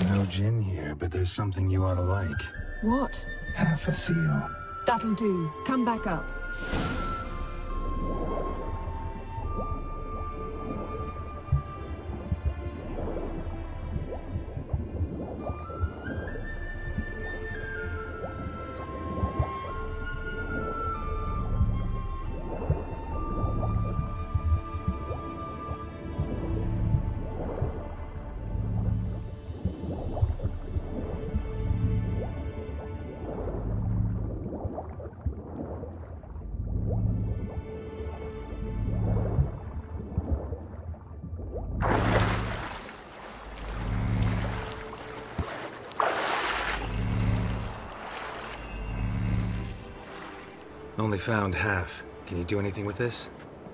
No gin here, but there's something you ought to like. What? Half a seal. That'll do. Come back up. Only found half. Can you do anything with this?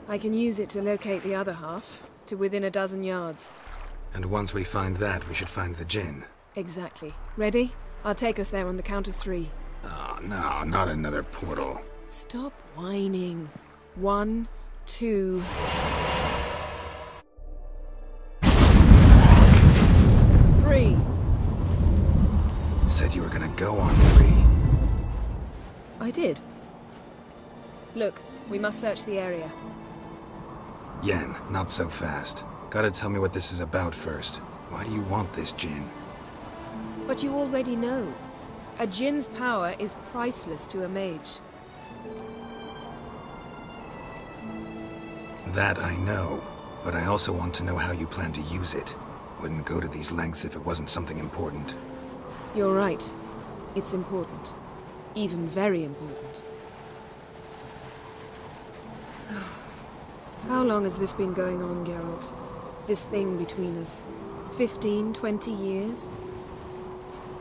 I can use it to locate the other half, to within a dozen yards. And once we find that, we should find the gin. Exactly. Ready? I'll take us there on the count of 3. Oh, no, not another portal. Stop whining. 1, 2... Three. Said you were gonna go on 3. I did. Look, we must search the area. Yen, not so fast. Gotta tell me what this is about first. Why do you want this Jinn? But you already know. A Jinn's power is priceless to a mage. That I know, but I also want to know how you plan to use it. Wouldn't go to these lengths if it wasn't something important. You're right. It's important. Even very important. How long has this been going on, Geralt? This thing between us? 15, 20 years?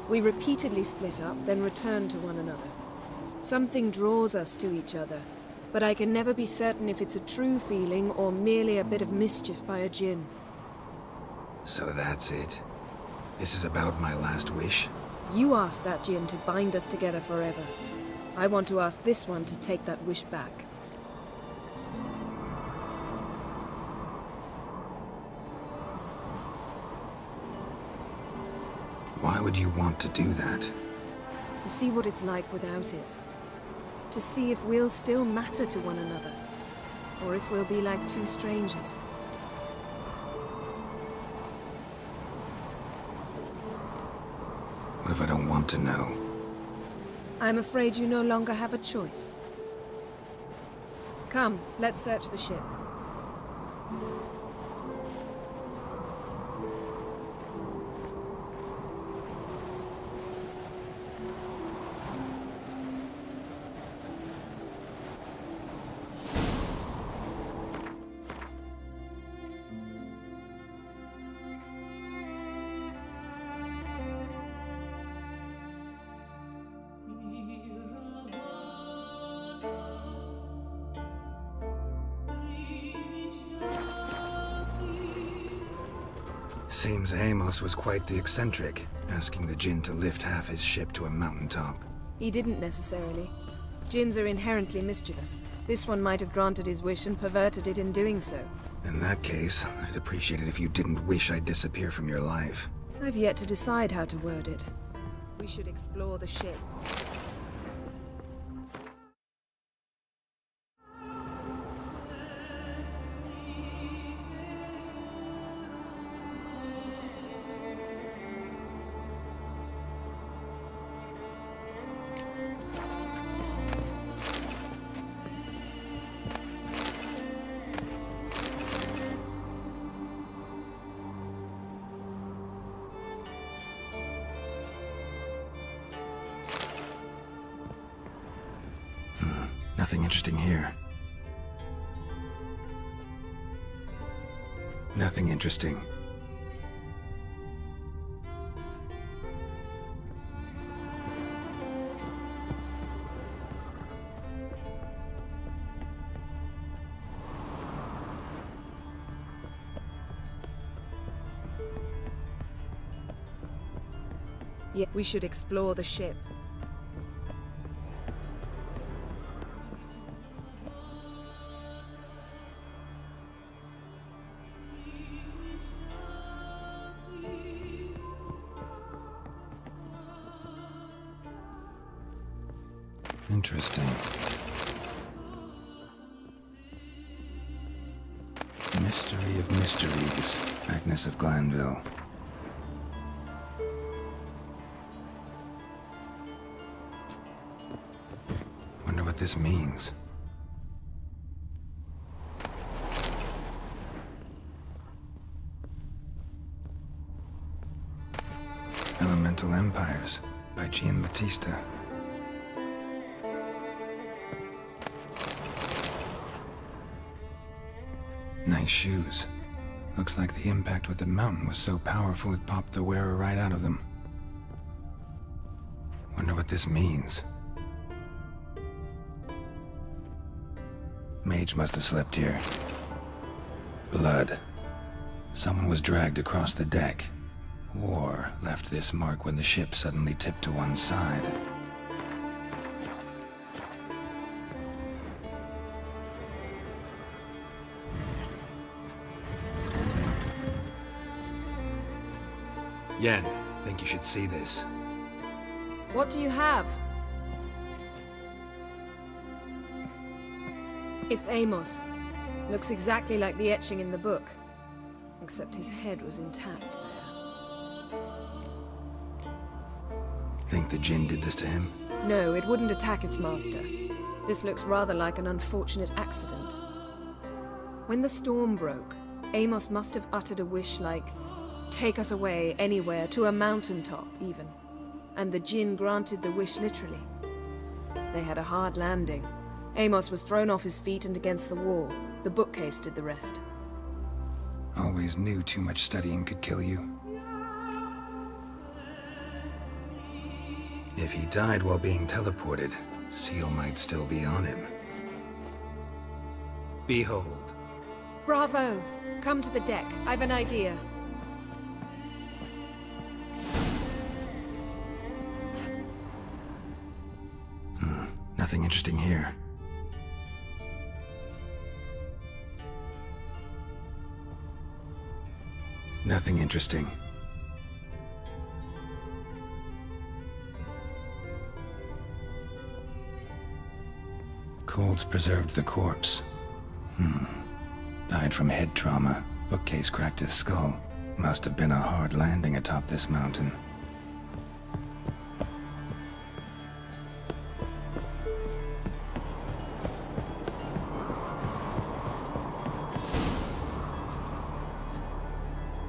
We repeatedly split up, then returned to one another. Something draws us to each other, but I can never be certain if it's a true feeling or merely a bit of mischief by a Jinn. So that's it? This is about my last wish? You asked that Jinn to bind us together forever. I want to ask this one to take that wish back. Why would you want to do that? To see what it's like without it. To see if we'll still matter to one another. Or if we'll be like two strangers. What if I don't want to know? I'm afraid you no longer have a choice. Come, let's search the ship. Seems Amos was quite the eccentric, asking the Jinn to lift half his ship to a mountaintop. He didn't necessarily. Jinns are inherently mischievous. This one might have granted his wish and perverted it in doing so. In that case, I'd appreciate it if you didn't wish I'd disappear from your life. I've yet to decide how to word it. We should explore the ship. Nothing interesting here. Nothing interesting. Yeah, we should explore the ship. Interesting. Mystery of mysteries, Agnes of Glanville. Wonder what this means. Elemental Empires by Giambattista. Nice shoes. Looks like the impact with the mountain was so powerful it popped the wearer right out of them. Wonder what this means. Mage must have slept here. Blood. Someone was dragged across the deck. War left this mark when the ship suddenly tipped to one side. Yen, think you should see this. What do you have? It's Amos. Looks exactly like the etching in the book. Except his head was intact there. Think the Jinn did this to him? No, it wouldn't attack its master. This looks rather like an unfortunate accident. When the storm broke, Amos must have uttered a wish like, "Take us away, anywhere, to a mountaintop, even." And the Jinn granted the wish literally. They had a hard landing. Amos was thrown off his feet and against the wall. The bookcase did the rest. Always knew too much studying could kill you. If he died while being teleported, Seal might still be on him. Behold. Bravo! Come to the deck. I've an idea. Nothing interesting here. Nothing interesting. Cold's preserved the corpse. Died from head trauma. Bookcase cracked his skull. Must have been a hard landing atop this mountain.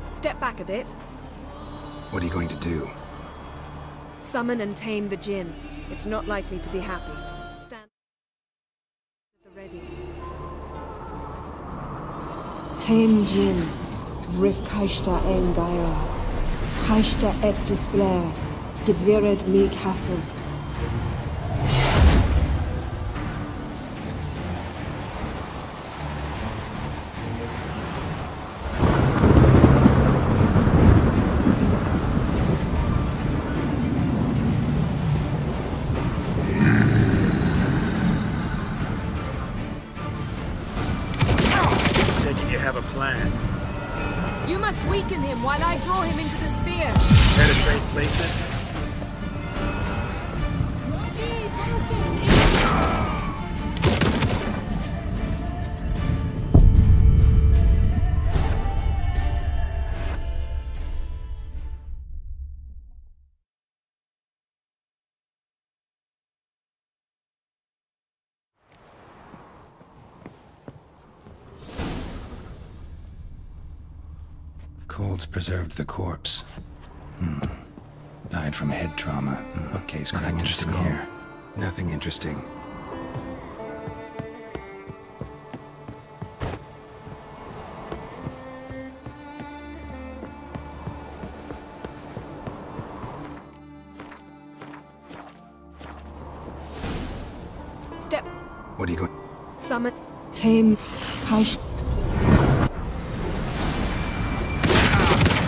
Step back a bit. What are you going to do? Summon and tame the Jinn. It's not likely to be happy. Stand at the ready. Came Jinn, Rif Kaishta en Gaia, Kaishta et Disblair, Gevired me Castle. You must weaken him while I draw him into the sphere. Penetrate places? Cold's preserved the corpse. Died from head trauma. Bookcase cracked. Nothing interesting here. Nothing interesting. Step. What are you going? Summon. Came Kaish.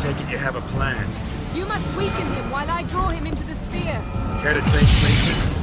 Take it you have a plan. You must weaken him while I draw him into the sphere. Care to trade places?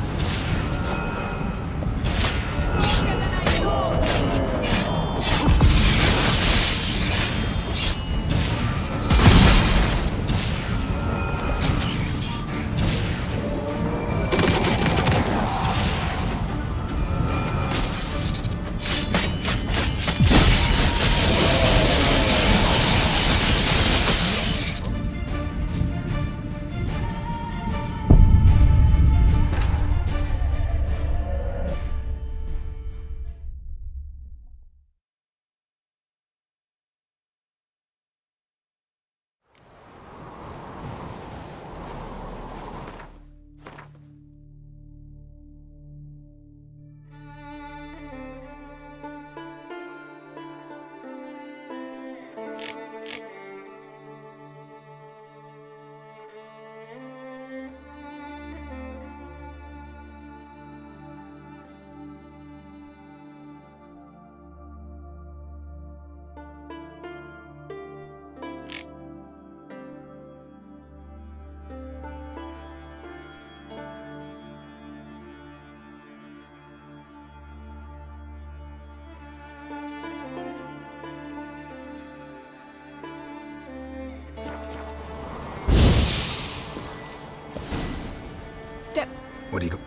Step. What do you go?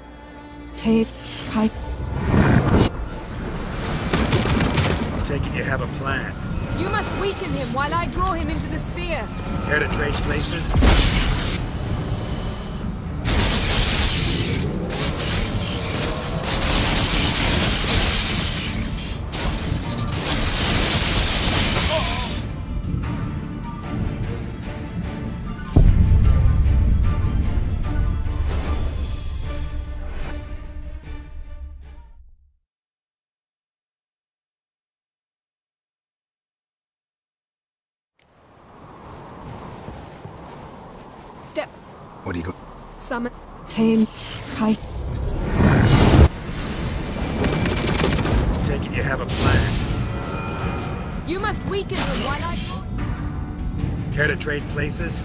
Hey, hi. Take it you have a plan. You must weaken him while I draw him into the sphere. Care to trade places? Step. What do you go? Summon. Kane. Kai. Take it you have a plan. You must weaken him while I... Care to trade places?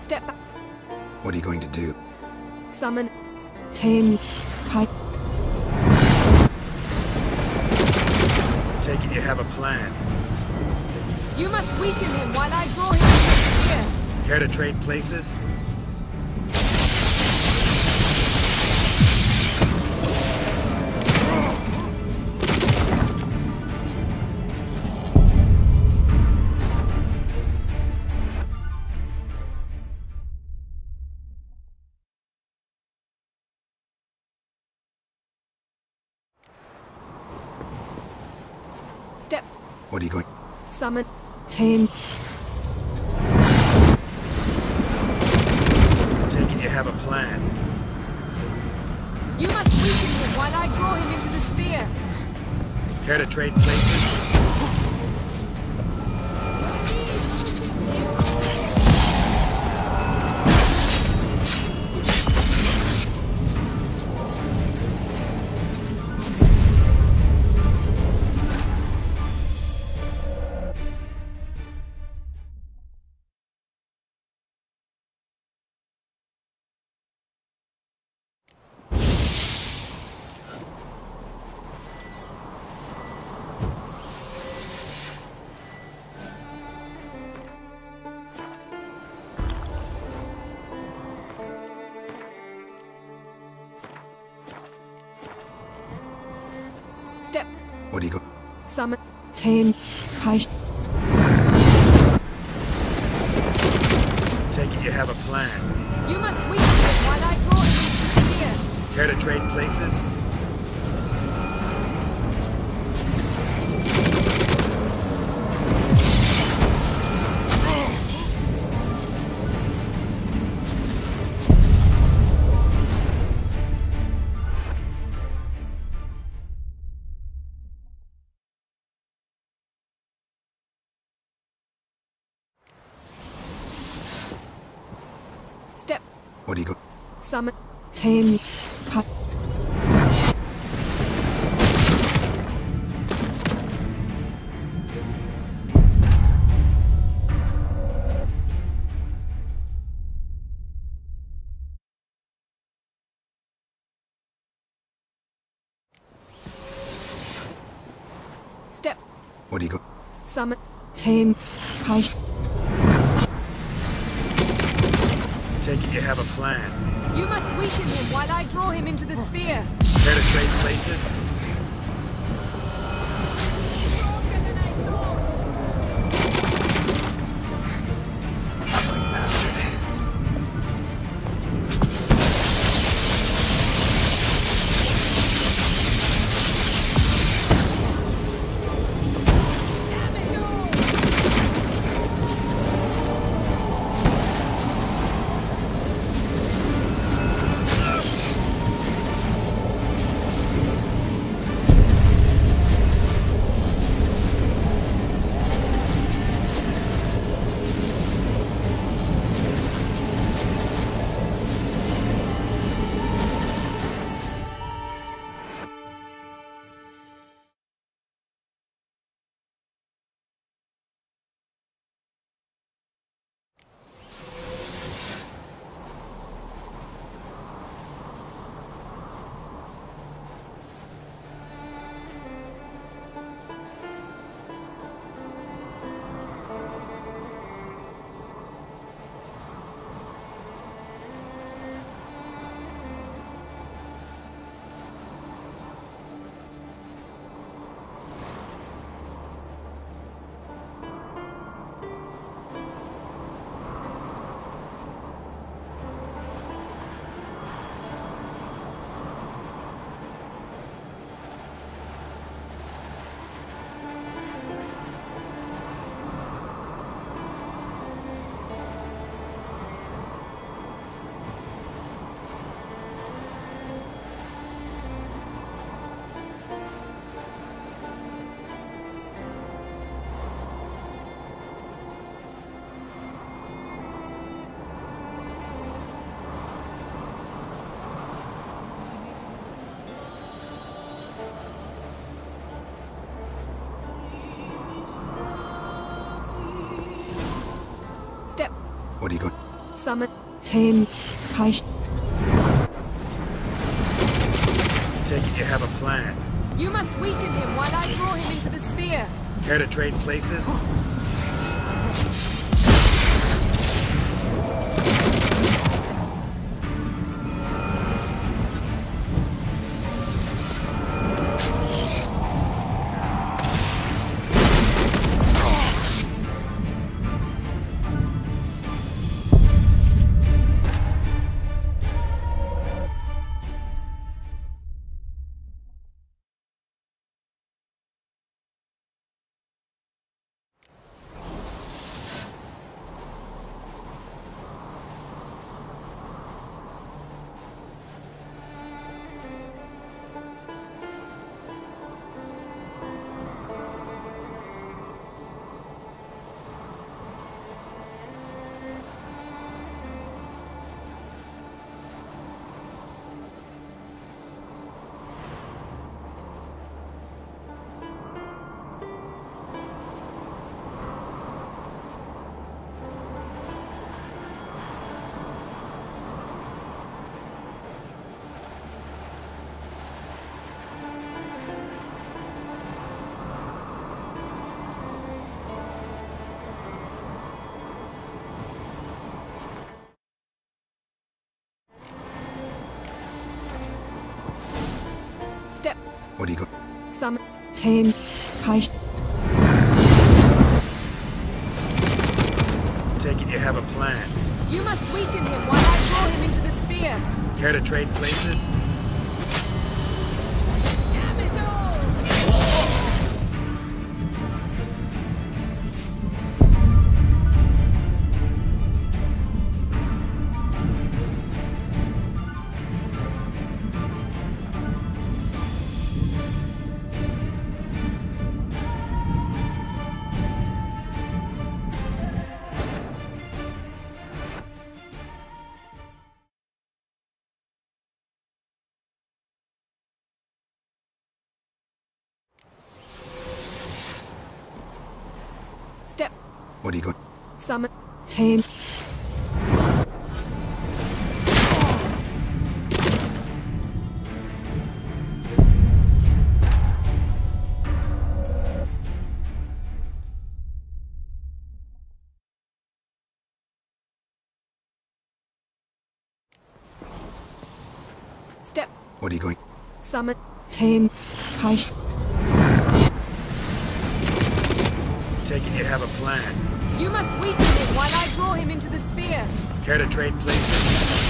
Step back. What are you going to do? Summon. Came. Take it you have a plan. You must weaken him while I draw him into the sphere. Care to trade places? Step. What are you going? Summon. Came. Take it you have a plan. You must weaken him while I draw him into the sphere. Care to trade places? Step. What do you go? Summon. Came. Take it you have a plan. You must weaken him while I draw him into the sphere. Care to trade places? Step. What do you go? Summon. Came. Step. What do you go? Summon. Came. Take it you have a plan. You must weaken him while I draw him into the sphere. Care to trade places? Ugly bastard. Summon came Kaish. Take it you have a plan. You must weaken him while I throw him into the sphere. Care to trade places? Step. What do you go? Summon came Kaish. Take it you have a plan. You must weaken him while I throw him into the sphere. Care to trade places? Damn it all! Step. What do you go? Summon came. Step. What are you going? Summon came Kaish. Take it you have a plan. You must weaken him while I draw him into the sphere. Care to trade places?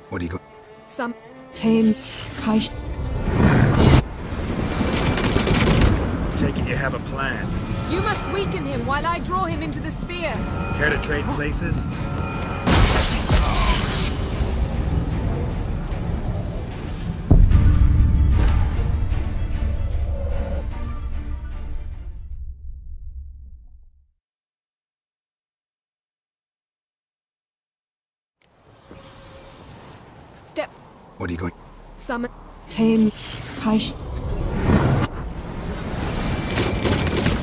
What are you going? Some came. Take it you have a plan. You must weaken him while I draw him into the sphere. Care to trade places? Step. What are you going? Summon. Came. Kaish.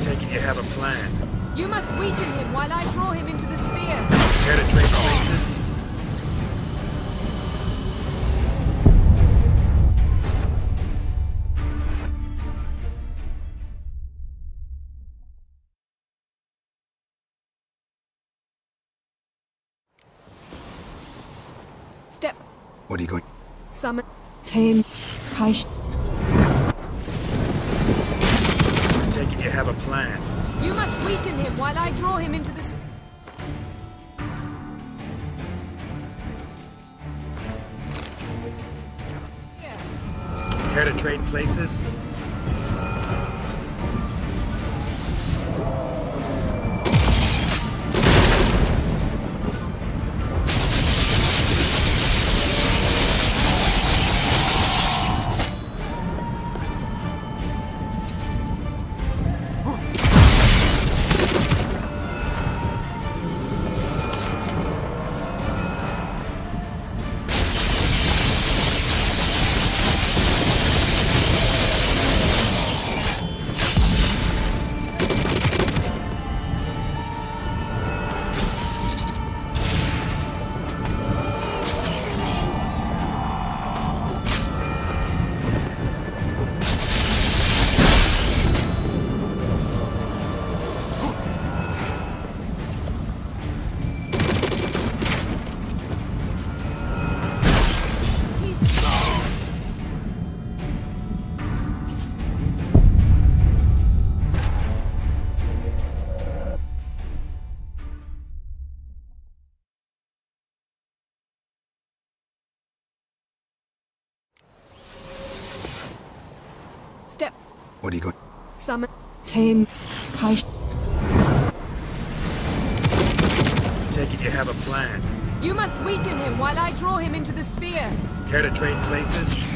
Take it you have a plan. You must weaken him while I draw him into the sphere. Care to trade places? Step. What are you going? Summon. Came. Kaish. Take it you have a plan. You must weaken him while I draw him into the Care to trade places? Step. What are you going? Summon. Came. Kaish. Take it you have a plan. You must weaken him while I draw him into the sphere. Care to trade places?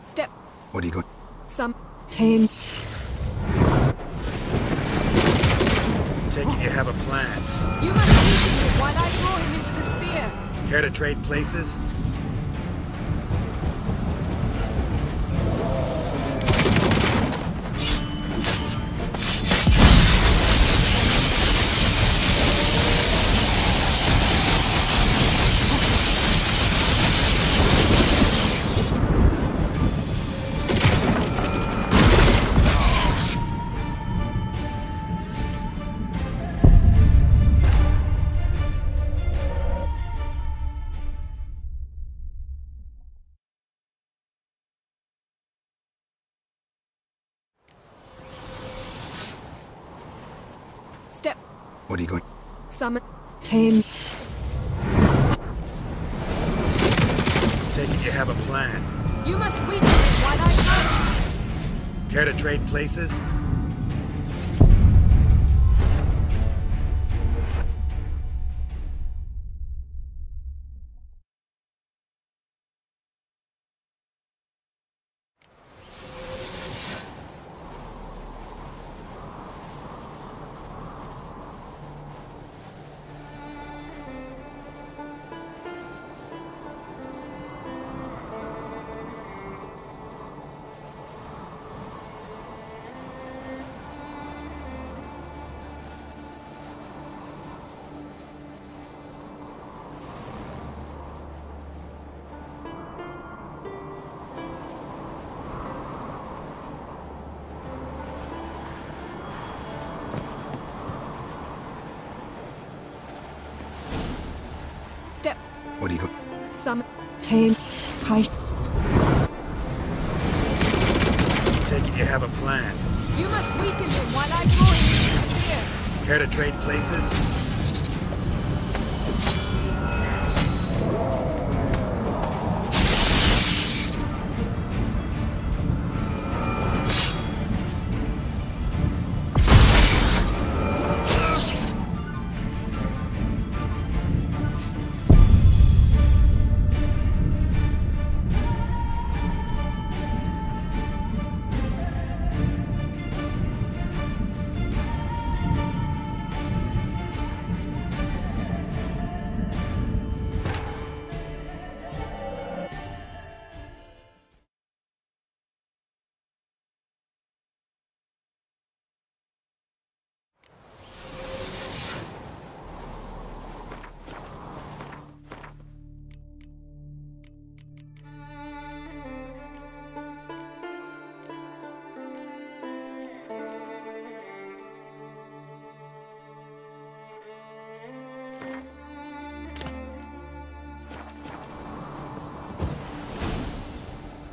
Step. What are you going? Some. Came. Take it you have a plan. You must weaken him while I draw him into the sphere. Care to trade places? Step. What are you going? Summon. Came. Take it you have a plan. You must weaken him while I draw. Care to trade places? Step. What do you go? Summon. Hail. Hi. Take it you have a plan. You must weaken him while I draw him into the spear. Care to trade places?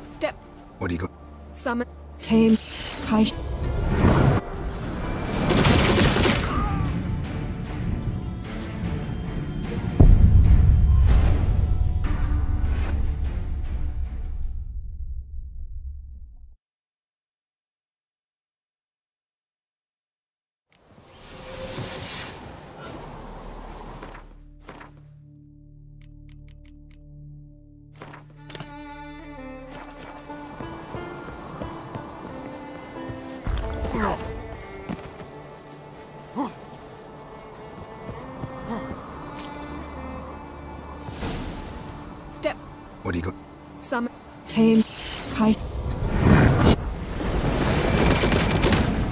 Step. What do you go? Summon. Hail. Hi. Step. What do you go? Summon. Hail. Hi.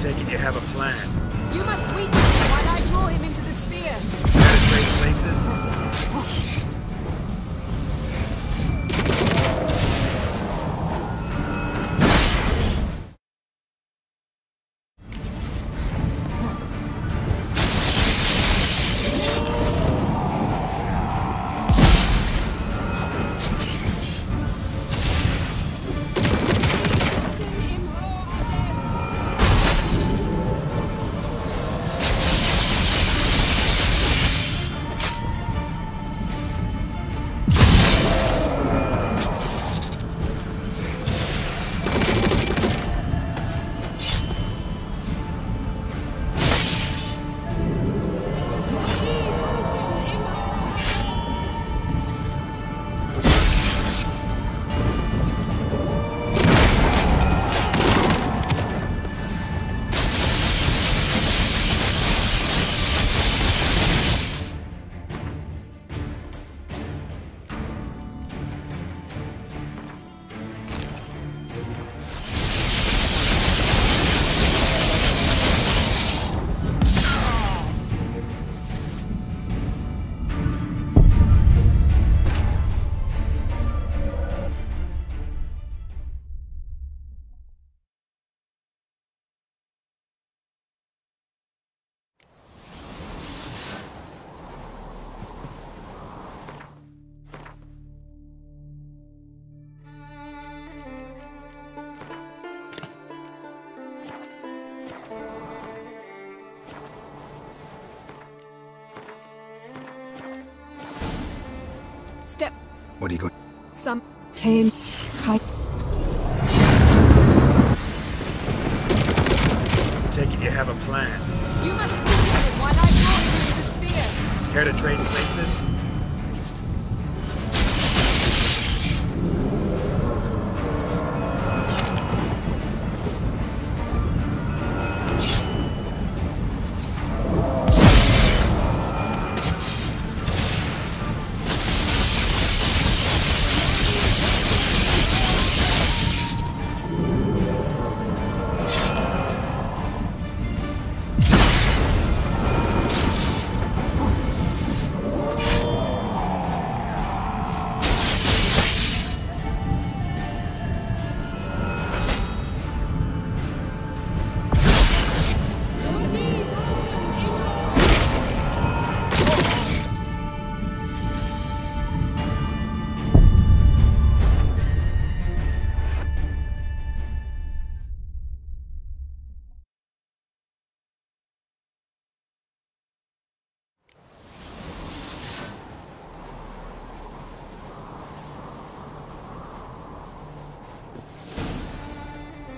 Take it you have a plan. You must weaken him while I draw him into the spear. Care to trade places? Step. What do you go? Some. Hail. Hi. Take it you have a plan. You must weaken him while I draw him into the spear. Care to trade places?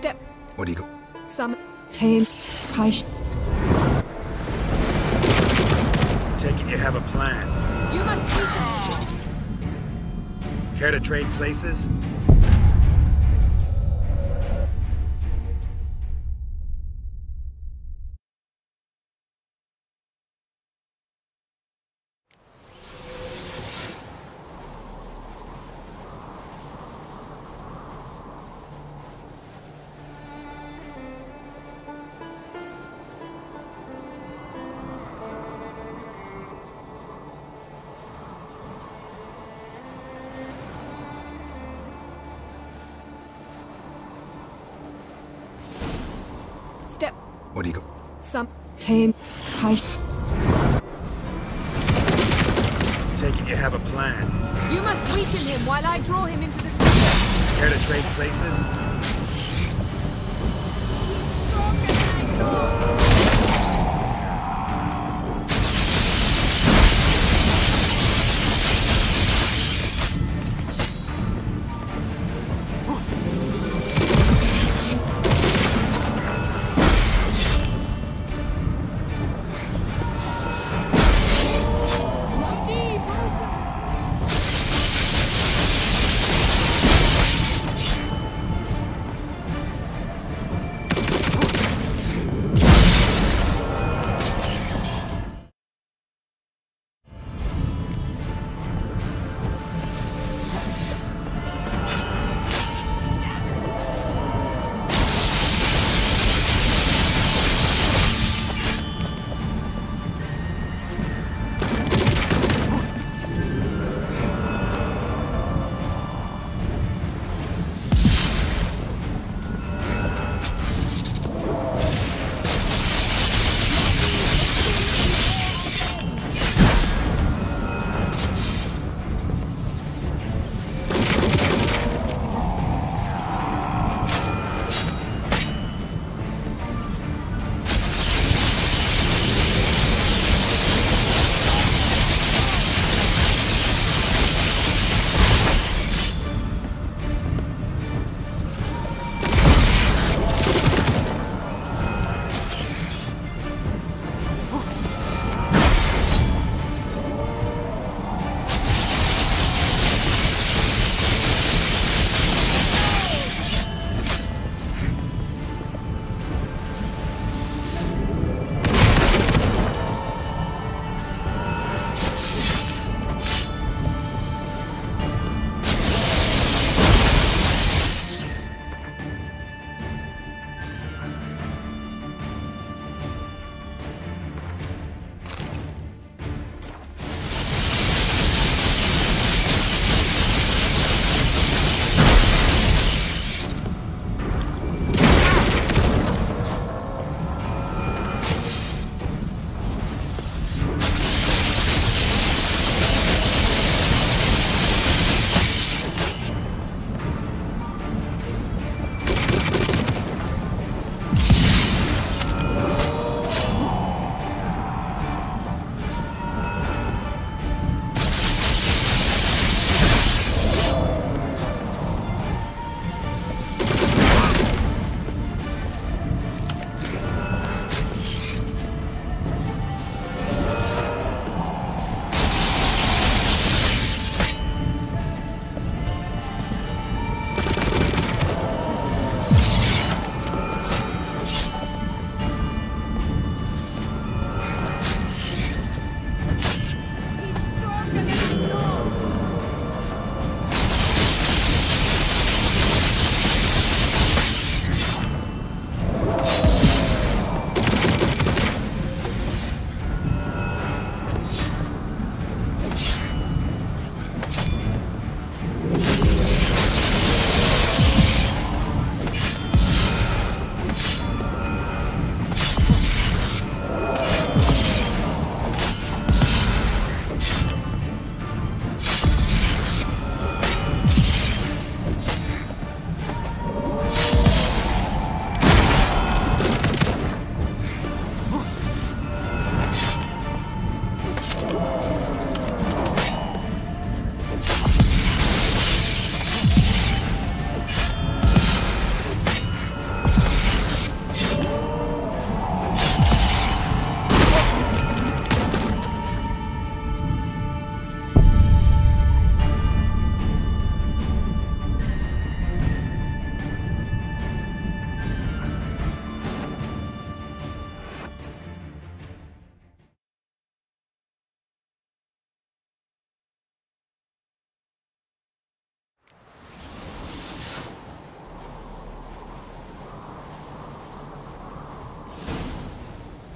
Step. What do you go? Some. Hail. Paish. Take it you have a plan. You must keep Care to trade places? Step. What do you go? Some. Hail. Paish. Take it you have a plan. You must weaken him while I draw him into the center. Care to trade places?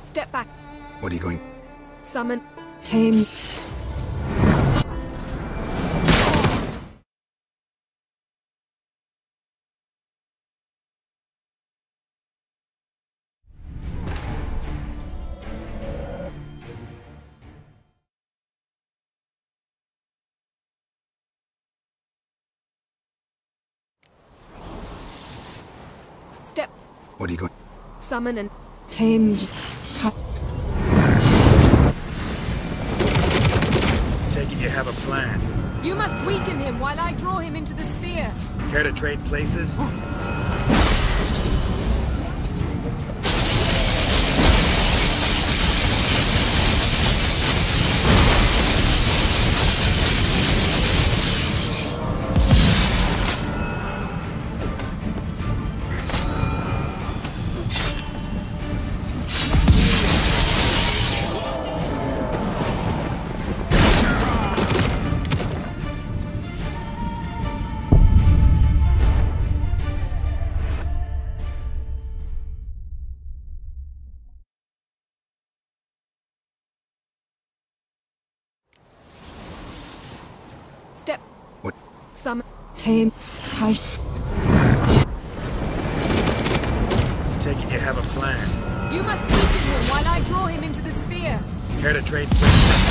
Step back. What are you going? Summon. Came. Step. What are you going? Summon and came. Take it you have a plan. You must weaken him while I draw him into the sphere. Care to trade places? Step. What? Summon. Came. Take it you have a plan. You must weaken him while I draw him into the sphere. Care to trade places?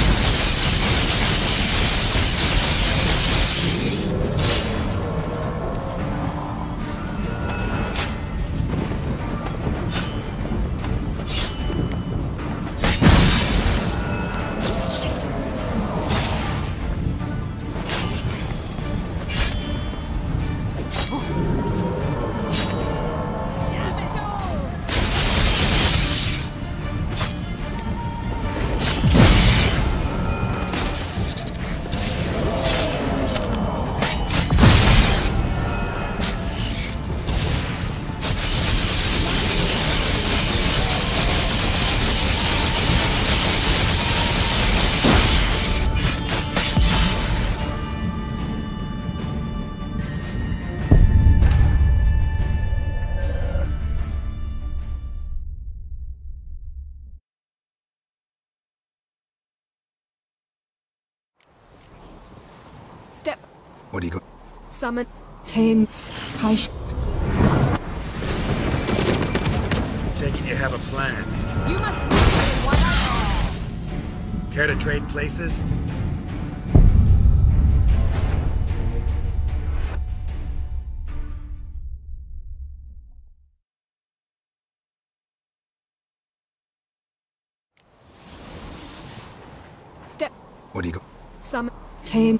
Step. What are you going? Summon. Came. Take it you have a plan. You must weaken him while I... Care to trade places? Step. What are you going? Summon. Came.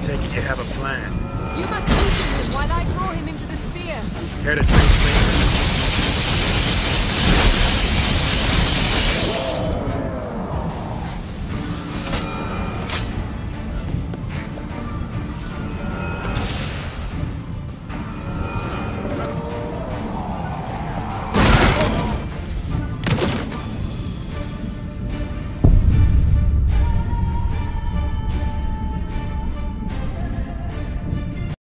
Take it you have a plan. You must weaken him while I draw him into the sphere. Care to trade places?